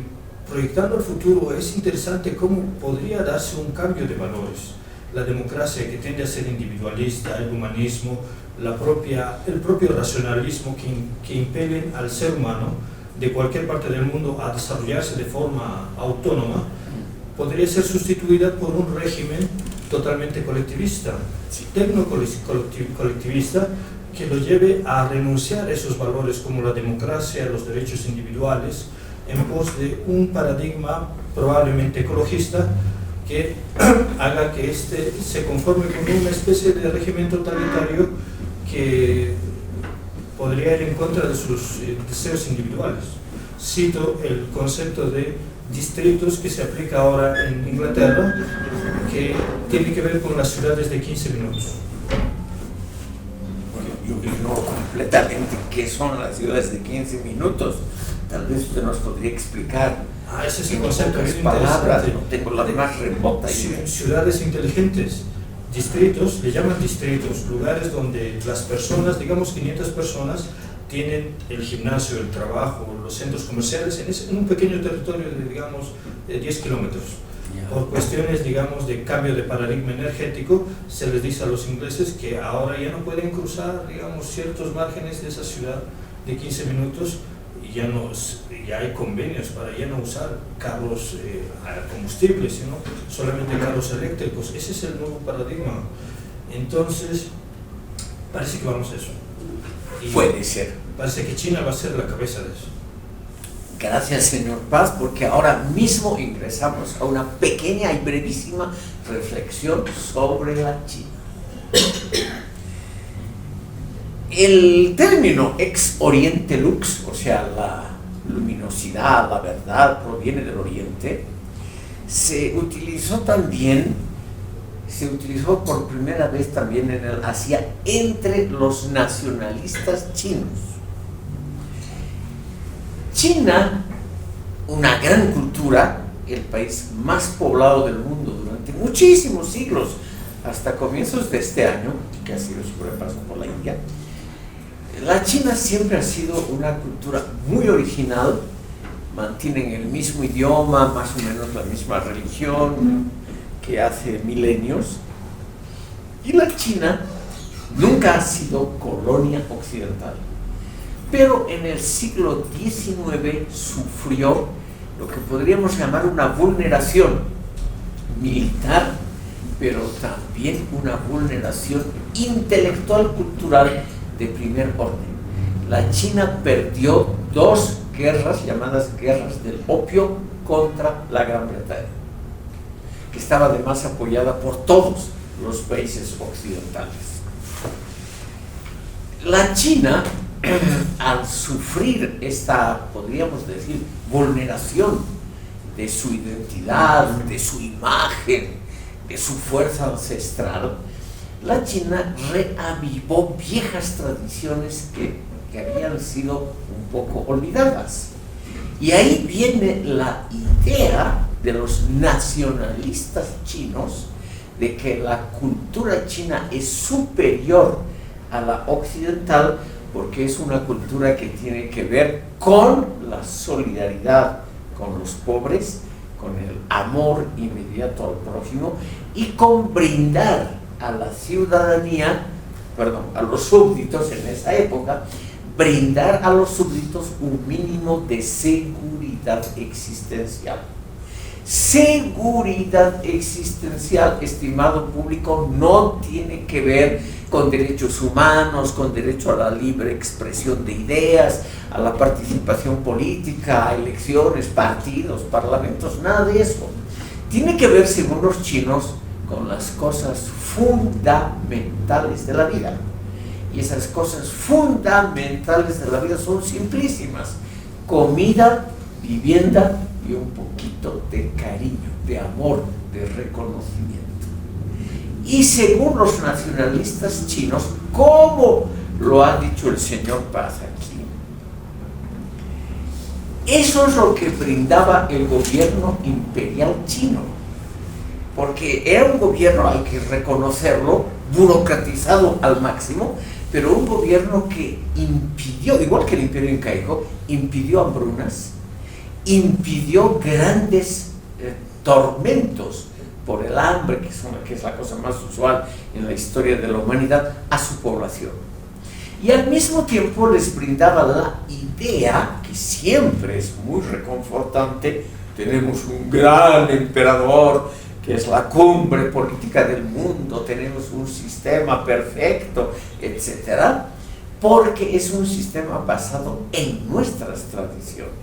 S6: proyectando el futuro es interesante cómo podría darse un cambio de valores. La democracia, que tiende a ser individualista, el humanismo, el propio racionalismo que impelen al ser humano de cualquier parte del mundo a desarrollarse de forma autónoma, podría ser sustituida por un régimen totalmente colectivista, tecno-colectivista, que lo lleve a renunciar a esos valores como la democracia, los derechos individuales, en pos de un paradigma probablemente ecologista que haga que éste se conforme con una especie de régimen totalitario que podría ir en contra de sus deseos individuales. Cito el concepto de distritos que se aplica ahora en Inglaterra, que tiene que ver con las ciudades de 15 minutos.
S1: Yo ignoro completamente qué son las ciudades de 15 minutos. Tal vez usted nos podría explicar.
S6: Ese es
S1: En
S6: el concepto
S1: pocas
S6: muy
S1: palabras,
S6: interesante.
S1: no tengo la más remota idea.
S6: Ciudades inteligentes, distritos, le llaman distritos, lugares donde las personas, digamos 500 personas, tienen el gimnasio, el trabajo, los centros comerciales en un pequeño territorio de, digamos, 10 kilómetros. Por cuestiones, digamos, de cambio de paradigma energético, se les dice a los ingleses que ahora ya no pueden cruzar, digamos, ciertos márgenes de esa ciudad de 15 minutos, y ya hay convenios para ya no usar carros a combustible, sino solamente carros eléctricos. Ese es el nuevo paradigma. Entonces, parece que vamos a eso. Y
S1: Puede ser.
S6: parece que China va a ser la cabeza de eso.
S1: Gracias, señor Paz, porque ahora mismo ingresamos a una pequeña y brevísima reflexión sobre la China. El término ex oriente lux, o sea, la luminosidad, la verdad, proviene del oriente, se utilizó por primera vez también en el Asia entre los nacionalistas chinos. China, una gran cultura, el país más poblado del mundo durante muchísimos siglos, hasta comienzos de este año, que ha sido sobrepasado por la India. La China siempre ha sido una cultura muy original, mantienen el mismo idioma, más o menos la misma religión que hace milenios, y la China nunca ha sido colonia occidental. Pero en el siglo XIX sufrió lo que podríamos llamar una vulneración militar, pero también una vulneración intelectual cultural de primer orden. La China perdió 2 guerras llamadas guerras del opio contra la Gran Bretaña, que estaba además apoyada por todos los países occidentales. La China, al sufrir esta, podríamos decir, vulneración de su identidad, de su imagen, de su fuerza ancestral, la China reavivó viejas tradiciones que habían sido un poco olvidadas. Y ahí viene la idea de los nacionalistas chinos de que la cultura china es superior a la occidental porque es una cultura que tiene que ver con la solidaridad con los pobres, con el amor inmediato al prójimo y con brindar a la ciudadanía, a los súbditos en esa época, brindar a los súbditos un mínimo de seguridad existencial. Seguridad existencial, estimado público, no tiene que ver con derechos humanos, con derecho a la libre expresión de ideas, a la participación política, a elecciones, partidos, parlamentos, nada de eso. Tiene que ver, según los chinos, con las cosas fundamentales de la vida. Y esas cosas fundamentales de la vida son simplísimas: comida, vivienda y un poquito de cariño, de amor, de reconocimiento. Y según los nacionalistas chinos, como lo ha dicho el señor Paz aquí, eso es lo que brindaba el gobierno imperial chino, porque era un gobierno, hay que reconocerlo, burocratizado al máximo, pero un gobierno que impidió, igual que el imperio incaico, impidió hambrunas, impidió grandes tormentos por el hambre, que es la cosa más usual en la historia de la humanidad, a su población. Y al mismo tiempo les brindaba la idea, que siempre es muy reconfortante: tenemos un gran emperador que es la cumbre política del mundo, tenemos un sistema perfecto, etc., porque es un sistema basado en nuestras tradiciones.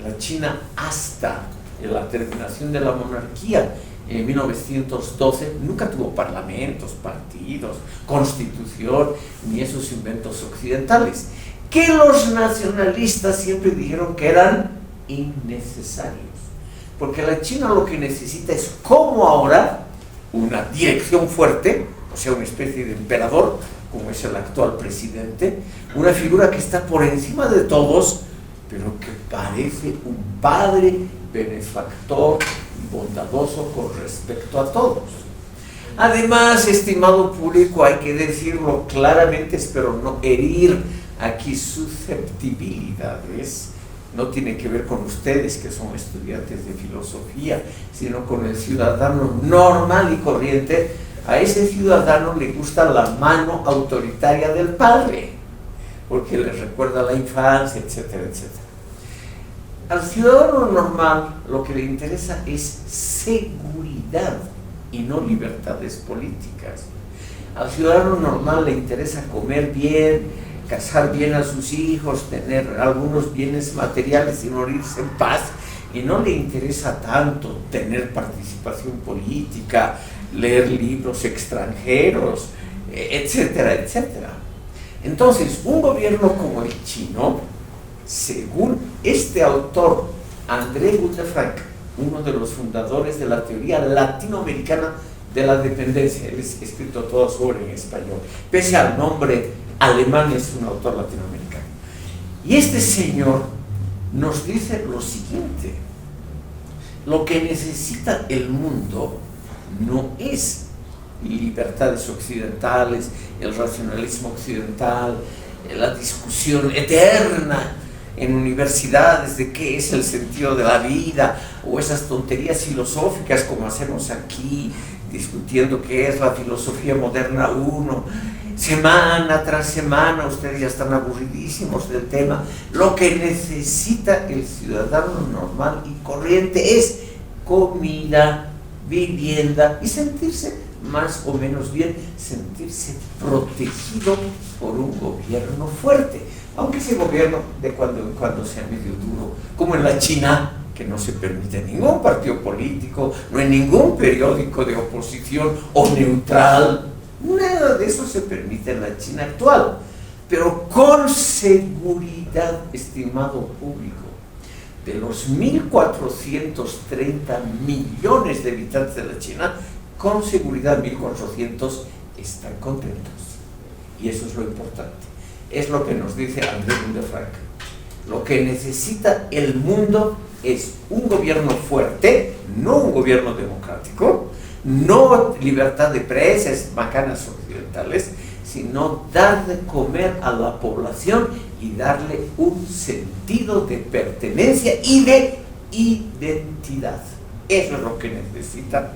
S1: La China, hasta la terminación de la monarquía en 1912, nunca tuvo parlamentos, partidos, constitución, ni esos inventos occidentales, que los nacionalistas siempre dijeron que eran innecesarios. Porque la China lo que necesita es, como ahora, una dirección fuerte, o sea, una especie de emperador, como es el actual presidente, una figura que está por encima de todos, pero que parece un padre benefactor y bondadoso con respecto a todos. Además, estimado público, hay que decirlo claramente, espero no herir aquí susceptibilidades. No tiene que ver con ustedes que son estudiantes de filosofía, sino con el ciudadano normal y corriente. A ese ciudadano le gusta la mano autoritaria del padre, porque le recuerda la infancia, etcétera, etcétera. Al ciudadano normal lo que le interesa es seguridad y no libertades políticas. Al ciudadano normal le interesa comer bien, casar bien a sus hijos, tener algunos bienes materiales y morirse en paz, y no le interesa tanto tener participación política, leer libros extranjeros, etcétera, etcétera. Entonces, un gobierno como el chino, según este autor, André Gundefrank, uno de los fundadores de la teoría latinoamericana de la dependencia, él ha escrito toda su obra en español, pese al nombre alemán, es un autor latinoamericano. Y este señor nos dice lo siguiente: lo que necesita el mundo no es libertades occidentales, el racionalismo occidental, la discusión eterna en universidades de qué es el sentido de la vida, o esas tonterías filosóficas como hacemos aquí, discutiendo qué es la filosofía moderna 1, semana tras semana. Ustedes ya están aburridísimos del tema. Lo que necesita el ciudadano normal y corriente es comida, vivienda y sentirse más o menos bien, sentirse protegido por un gobierno fuerte, aunque ese gobierno de cuando en cuando sea medio duro, como en la China, que no se permite ningún partido político, no hay ningún periódico de oposición o neutral, nada de eso se permite en la China actual. Pero con seguridad, estimado público, de los 1.430 millones de habitantes de la China, con seguridad 1.400 están contentos. Y eso es lo importante. Es lo que nos dice André Gundefrank. Lo que necesita el mundo es un gobierno fuerte, no un gobierno democrático, no libertad de presas macanas occidentales, sino dar de comer a la población y darle un sentido de pertenencia y de identidad. Eso es lo que necesita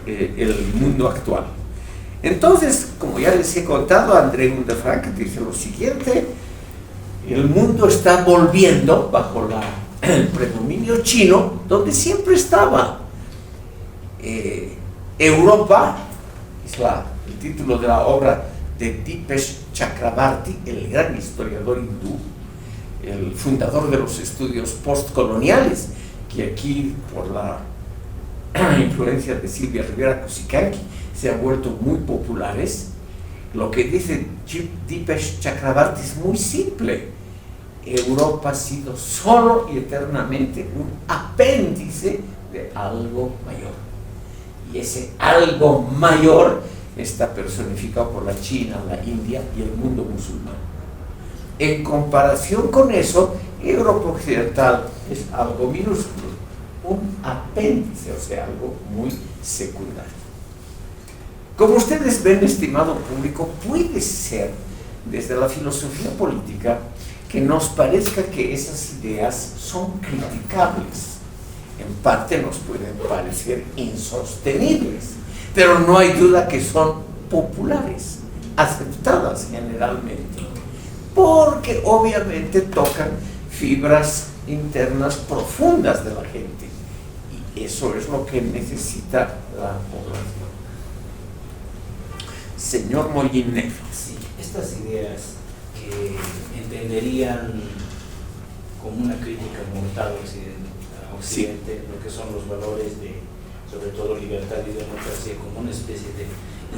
S1: el mundo actual. Entonces, como ya les he contado, André Gundefrank dice lo siguiente: el mundo está volviendo bajo el predominio chino, donde siempre estaba. Europa, es el título de la obra de Dipesh Chakrabarty, el gran historiador hindú, el fundador de los estudios postcoloniales, que aquí, por la influencia de Silvia Rivera Cusicanqui, se han vuelto muy populares. Lo que dice Dipesh Chakrabarty es muy simple: Europa ha sido solo y eternamente un apéndice de algo mayor, y ese algo mayor está personificado por la China, la India y el mundo musulmán. En comparación con eso, Europa occidental es algo minúsculo, un apéndice, o sea, algo muy secundario. Como ustedes ven, estimado público, puede ser desde la filosofía política que nos parezca que esas ideas son criticables. En parte nos pueden parecer insostenibles, pero no hay duda que son populares, aceptadas generalmente, porque obviamente tocan fibras internas profundas de la gente, y eso es lo que necesita la población. Señor Molinero.
S3: Sí, estas ideas que entenderían como una crítica mortal a Occidente, sí, lo que son los valores de, sobre todo, libertad y democracia, como una especie de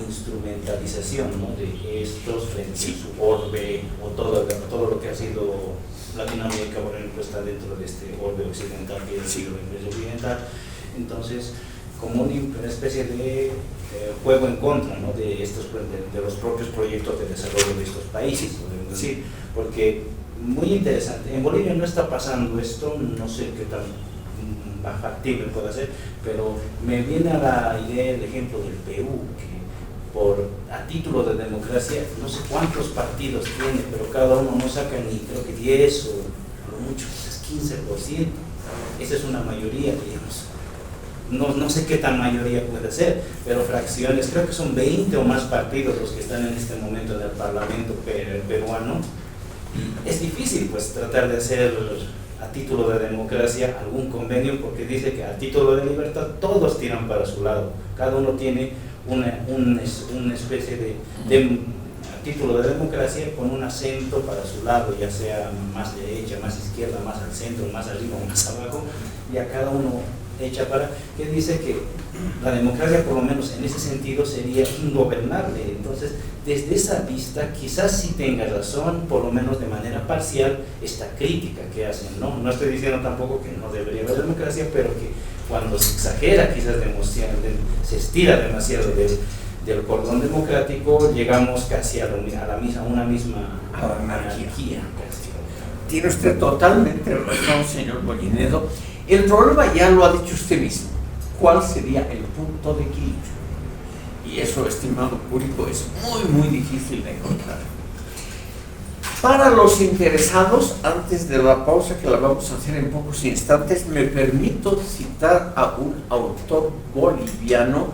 S3: instrumentalización, ¿no?, de estos frente a su orbe, o todo lo que ha sido Latinoamérica, por ejemplo, está dentro de este orbe occidental que es el imperio occidental. Entonces, como una especie de juego en contra, ¿no?, de los propios proyectos de desarrollo de estos países, podemos decir, porque muy interesante. En Bolivia no está pasando esto, no sé qué tan factible puede ser, pero me viene a la idea el ejemplo del Perú, que a título de democracia, no sé cuántos partidos tiene, pero cada uno no saca ni creo que 10 o a lo mucho 15%. Esa es una mayoría, digamos. No sé qué tan mayoría puede ser, pero fracciones, creo que son 20 o más partidos los que están en este momento en el Parlamento peruano. Es difícil pues tratar de hacer a título de democracia algún convenio, porque dice que a título de libertad todos tiran para su lado, cada uno tiene una especie de a título de democracia con un acento para su lado, ya sea más derecha, más izquierda, más al centro, más arriba o más abajo, y a cada uno echa para, que dice que la democracia, por lo menos en ese sentido, sería ingobernable. Entonces, desde esa vista, quizás sí tenga razón, por lo menos de manera parcial, esta crítica que hacen, ¿no? No estoy diciendo tampoco que no debería haber democracia, pero que cuando se exagera, quizás se estira demasiado del cordón democrático, llegamos casi a una misma anarquía.
S1: Tiene usted totalmente razón, señor Molinedo. El problema ya lo ha dicho usted mismo. ¿Cuál sería el punto de equilibrio? Y eso, estimado público, es muy difícil de encontrar. Para los interesados, antes de la pausa que la vamos a hacer en pocos instantes, me permito citar a un autor boliviano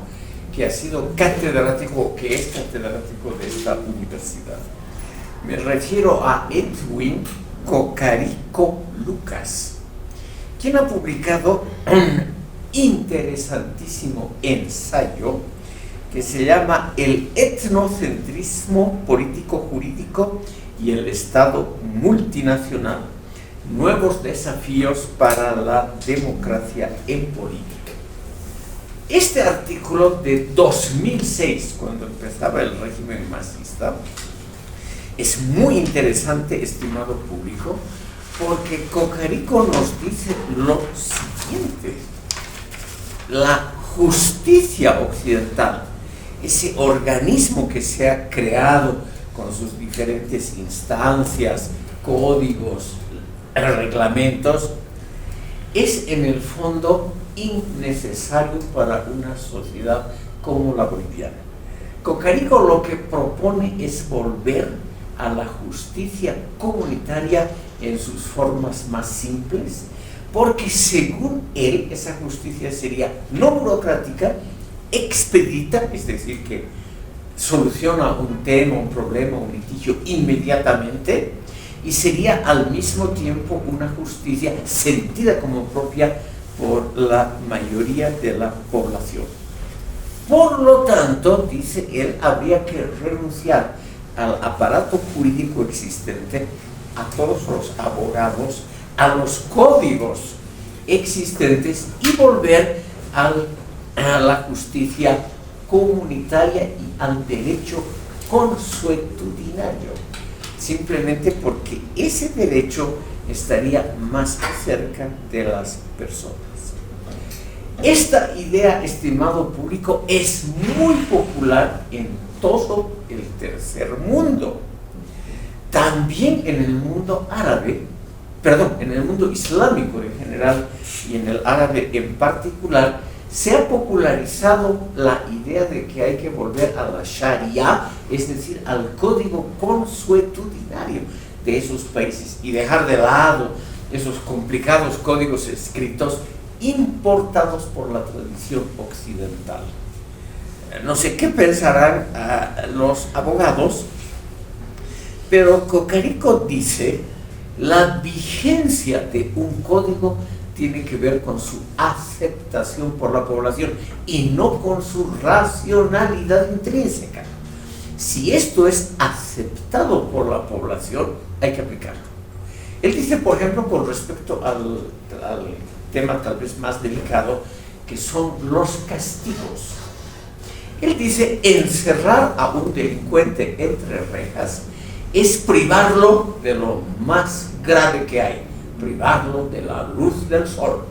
S1: que ha sido catedrático, que es catedrático de esta universidad. Me refiero a Edwin Cocarico Lucas, quien ha publicado un interesantísimo ensayo que se llama El etnocentrismo político-jurídico y el Estado multinacional, nuevos desafíos para la democracia en política. Este artículo de 2006, cuando empezaba el régimen masista, es muy interesante, estimado público, porque Cocarico nos dice lo siguiente: la justicia occidental, ese organismo que se ha creado con sus diferentes instancias, códigos, reglamentos, es en el fondo innecesario para una sociedad como la boliviana. Cocarico lo que propone es volver a la justicia comunitaria en sus formas más simples, porque según él esa justicia sería no burocrática, expedita, es decir, que soluciona un tema, un problema, un litigio inmediatamente, y sería al mismo tiempo una justicia sentida como propia por la mayoría de la población. Por lo tanto, dice él, habría que renunciar al aparato jurídico existente, a todos los abogados, a los códigos existentes y volver a la justicia comunitaria y al derecho consuetudinario, simplemente porque ese derecho estaría más cerca de las personas. Esta idea, estimado público, es muy popular en todo el tercer mundo, también en el mundo árabe, en el mundo islámico en general y en el árabe en particular. Se ha popularizado la idea de que hay que volver a la Sharia, es decir, al código consuetudinario de esos países y dejar de lado esos complicados códigos escritos importados por la tradición occidental. No sé qué pensarán los abogados, pero Cocarico dice: la vigencia de un código tiene que ver con su aceptación por la población y no con su racionalidad intrínseca. Si esto es aceptado por la población, hay que aplicarlo. Él dice, por ejemplo, con respecto al tema tal vez más delicado, que son los castigos. Él dice: encerrar a un delincuente entre rejas es privarlo de lo más grave que hay, privarlo de la luz del sol.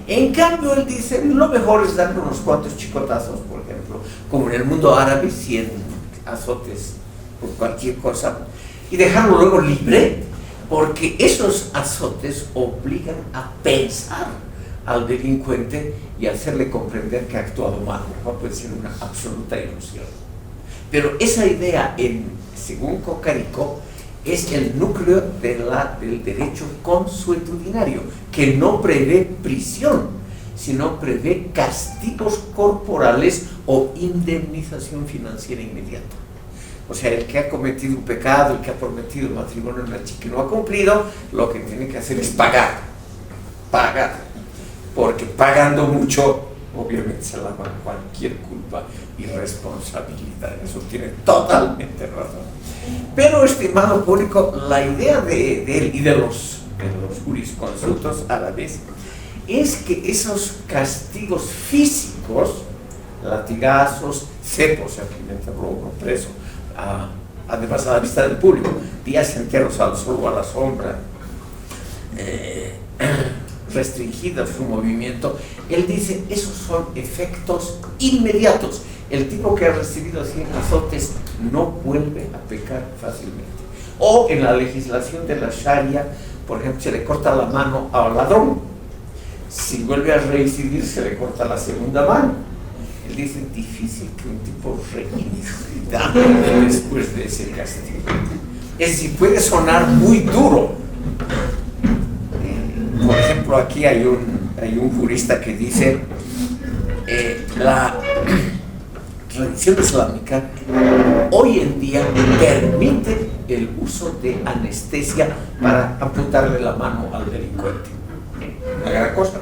S1: En cambio, él dice, lo mejor es darle unos cuantos chicotazos, por ejemplo, como en el mundo árabe, 100 azotes por cualquier cosa, y dejarlo luego libre, porque esos azotes obligan a pensar al delincuente y hacerle comprender que ha actuado mal, no puede ser una absoluta ilusión. Pero esa idea, según Coccarico, es el núcleo del derecho consuetudinario, que no prevé prisión, sino prevé castigos corporales o indemnización financiera inmediata. O sea, el que ha cometido un pecado, el que ha prometido matrimonio a una chica y no ha cumplido, lo que tiene que hacer es pagar, porque pagando mucho, obviamente se lava cualquier culpa y responsabilidad. Eso tiene totalmente razón. Pero, estimado público, la idea de él y de los jurisconsultos árabes es que esos castigos físicos, latigazos, cepos, simplemente robo preso, además a la vista del público, días enteros al sol o a la sombra, restringido su movimiento, él dice, esos son efectos inmediatos. El tipo que ha recibido 100 azotes no vuelve a pecar fácilmente. O en la legislación de la Sharia, por ejemplo, se le corta la mano al ladrón. Si vuelve a reincidir, se le corta la segunda mano. Él dice, difícil que un tipo reincida después de ese castigo. Es decir, puede sonar muy duro. Por ejemplo, aquí hay un jurista que dice, la tradición islámica hoy en día permite el uso de anestesia para amputarle la mano al delincuente. Una gran cosa.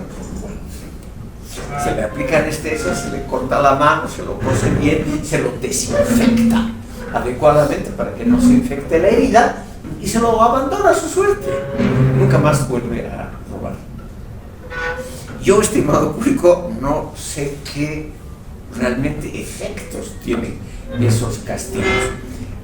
S1: Se le aplica anestesia, se le corta la mano, se lo cose bien, se lo desinfecta adecuadamente para que no se infecte la herida y se lo abandona a su suerte. Nunca más vuelve a robar. Yo, estimado público, no sé qué realmente efectos tienen esos castigos.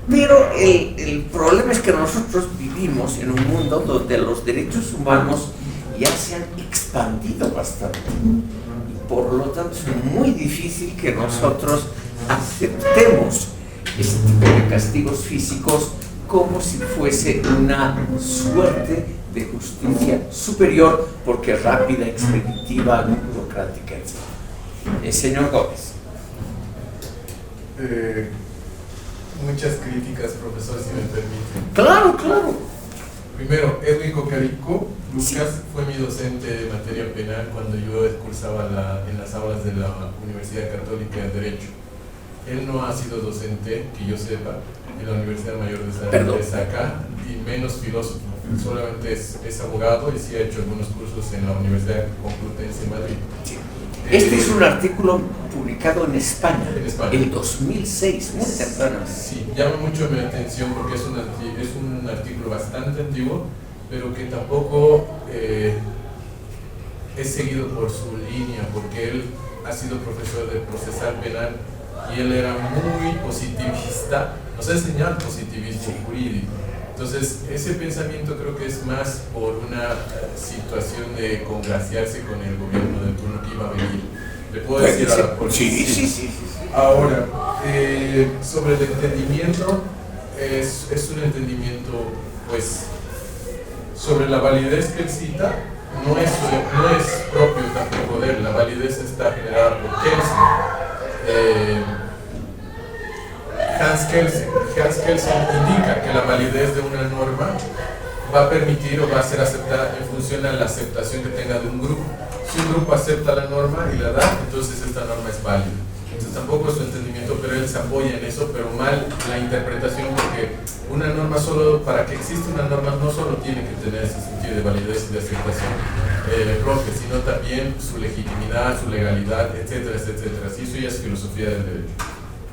S1: Pero el problema es que nosotros vivimos en un mundo donde los derechos humanos ya se han expandido bastante. Y por lo tanto es muy difícil que nosotros aceptemos este tipo de castigos físicos como si fuese una suerte de justicia superior, porque es rápida, expeditiva, no burocrática, etc. Señor Gómez.
S7: Muchas críticas, profesor, si me permite.
S1: Claro, claro.
S7: Primero, Edwin Coccarico Lucas fue mi docente de materia penal cuando yo cursaba en las aulas de la Universidad Católica de Derecho. Él no ha sido docente, que yo sepa, en la Universidad Mayor de San Andrés acá, y menos filósofo. Solamente es abogado y sí ha hecho algunos cursos en la Universidad Complutense de Madrid.
S1: Sí. Este es un artículo publicado en España, el 2006, muy temprano.
S7: Sí, llama mucho mi atención porque es un artículo bastante antiguo, pero que tampoco es seguido por su línea, porque él ha sido profesor de procesal penal y él era muy positivista, nos ha enseñado el positivismo jurídico. Entonces, ese pensamiento creo que es más por una situación de congraciarse con el gobierno del turno que iba a venir. ¿Le puedo decir a la policía?
S1: Sí.
S7: Ahora, sobre el entendimiento, es un entendimiento, pues, sobre la validez que él cita, no es propio tampoco de él. La validez está generada por Kelsen. Hans Kelsen indica que la validez de una norma va a permitir o va a ser aceptada en función a la aceptación que tenga de un grupo. Si un grupo acepta la norma y la da, entonces esta norma es válida. Entonces tampoco es su entendimiento, pero él se apoya en eso, pero mal la interpretación, porque una norma para que exista una norma no solo tiene que tener ese sentido de validez y de aceptación propia, sino también su legitimidad, su legalidad, etcétera, etcétera. Así eso ya es filosofía del derecho.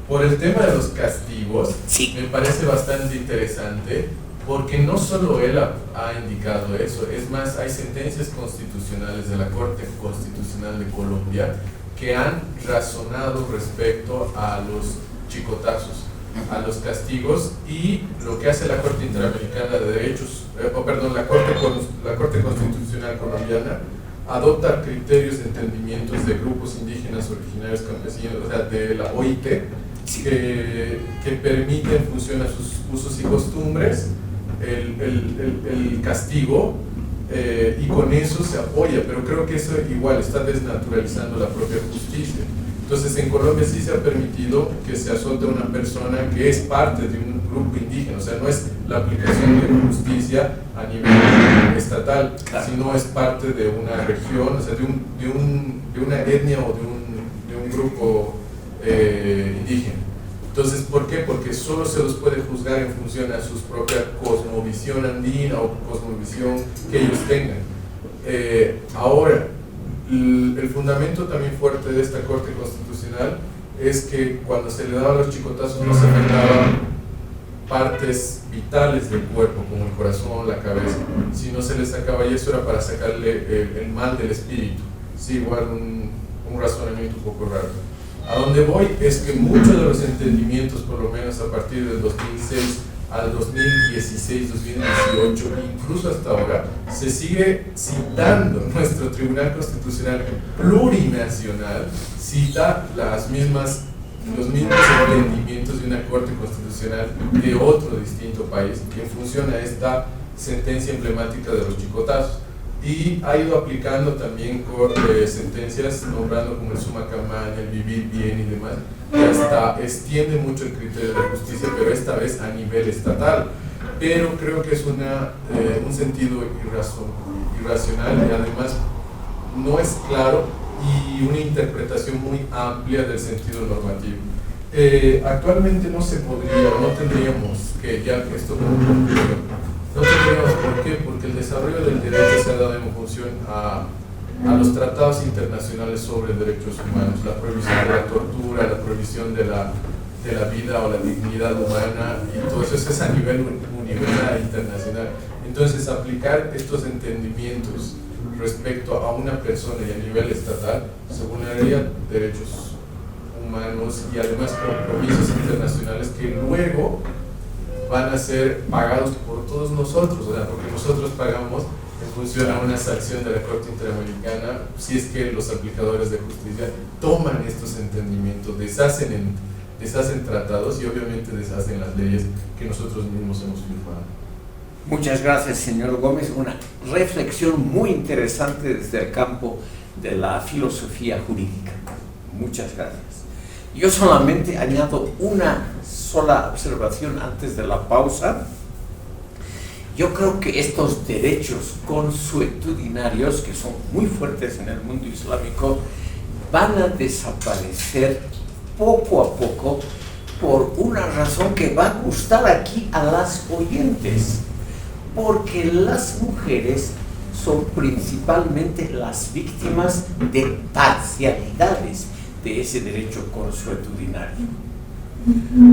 S7: Por el tema de los castigos, sí, me parece bastante interesante, porque no solo él ha indicado eso, es más, hay sentencias constitucionales de la Corte Constitucional de Colombia que han razonado respecto a los chicotazos. a los castigos, y lo que hace la Corte Interamericana de Derechos, la Corte Constitucional Colombiana, adopta criterios de entendimientos de grupos indígenas originarios campesinos, o sea, de la OIT, que permite en función a sus usos y costumbres el castigo, y con eso se apoya, pero creo que eso igual está desnaturalizando la propia justicia. Entonces en Colombia sí se ha permitido que se azote a una persona que es parte de un grupo indígena, o sea, no es la aplicación de justicia a nivel estatal, sino es parte de una región, o sea, de una etnia o de un grupo indígena. Entonces, ¿por qué? Porque solo se los puede juzgar en función a su propia cosmovisión andina o cosmovisión que ellos tengan. Ahora, el fundamento también fuerte de esta Corte Constitucional es que cuando se le daban los chicotazos no se afectaban partes vitales del cuerpo, como el corazón, la cabeza, sino se le sacaba, y eso era para sacarle el mal del espíritu. Sí, igual un razonamiento un poco raro. A donde voy es que muchos de los entendimientos, por lo menos a partir del 2006 al 2016, 2018, incluso hasta ahora, se sigue citando. Nuestro Tribunal Constitucional Plurinacional cita los mismos entendimientos de una Corte Constitucional de otro distinto país, que en función a esta sentencia emblemática de los chicotazos. Y ha ido aplicando también sentencias, nombrando como el summa campana, el vivir bien y demás, que hasta extiende mucho el criterio de justicia, pero esta vez a nivel estatal. Pero creo que es un sentido irracional, y además no es claro, y una interpretación muy amplia del sentido normativo. Actualmente no se podría, no tendríamos que, ya esto como conclusión, no tendríamos. ¿Por qué? Porque el desarrollo del derecho se ha dado en función a los tratados internacionales sobre derechos humanos, la prohibición de la tortura, la prohibición de la vida o la dignidad humana, y todo eso es a nivel universal internacional. Entonces, aplicar estos entendimientos respecto a una persona y a nivel estatal se vulneraría derechos humanos y además compromisos internacionales que luego van a ser pagados por todos nosotros, o sea, porque nosotros pagamos en función a una sanción de la Corte Interamericana, si es que los aplicadores de justicia toman estos entendimientos, deshacen tratados y obviamente deshacen las leyes que nosotros mismos hemos firmado.
S1: Muchas gracias, señor Gómez. Una reflexión muy interesante desde el campo de la filosofía jurídica. Muchas gracias. Yo solamente añado una sola observación antes de la pausa. Yo creo que estos derechos consuetudinarios, que son muy fuertes en el mundo islámico, van a desaparecer poco a poco por una razón que va a gustar aquí a las oyentes, porque las mujeres son principalmente las víctimas de parcialidades de ese derecho consuetudinario.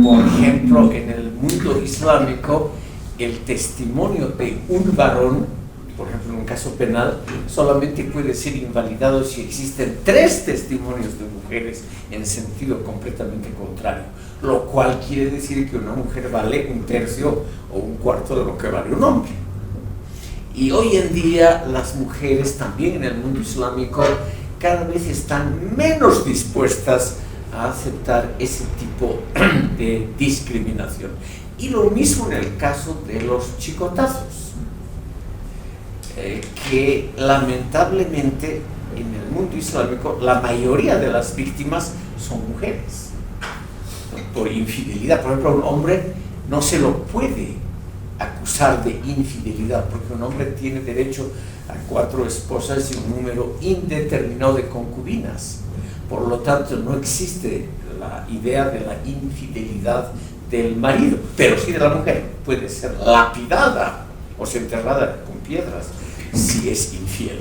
S1: Por ejemplo, en el mundo islámico, el testimonio de un varón, por ejemplo en un caso penal, solamente puede ser invalidado si existen 3 testimonios de mujeres en sentido completamente contrario, lo cual quiere decir que una mujer vale 1/3 o 1/4 de lo que vale un hombre. Y hoy en día las mujeres también en el mundo islámico cada vez están menos dispuestas a aceptar ese tipo de discriminación. Y lo mismo en el caso de los chicotazos, que lamentablemente en el mundo islámico la mayoría de las víctimas son mujeres por infidelidad. Por ejemplo, a un hombre no se lo puede acusar de infidelidad porque un hombre tiene derecho a 4 esposas y un número indeterminado de concubinas. Por lo tanto, no existe la idea de la infidelidad del marido, pero sí de la mujer. Puede ser lapidada o ser enterrada con piedras si es infiel.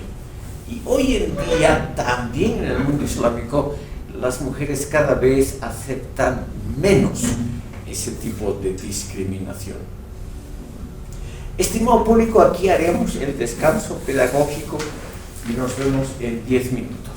S1: Y hoy en día también en el mundo islámico las mujeres cada vez aceptan menos ese tipo de discriminación. Estimado público, aquí haremos el descanso pedagógico y nos vemos en 10 minutos.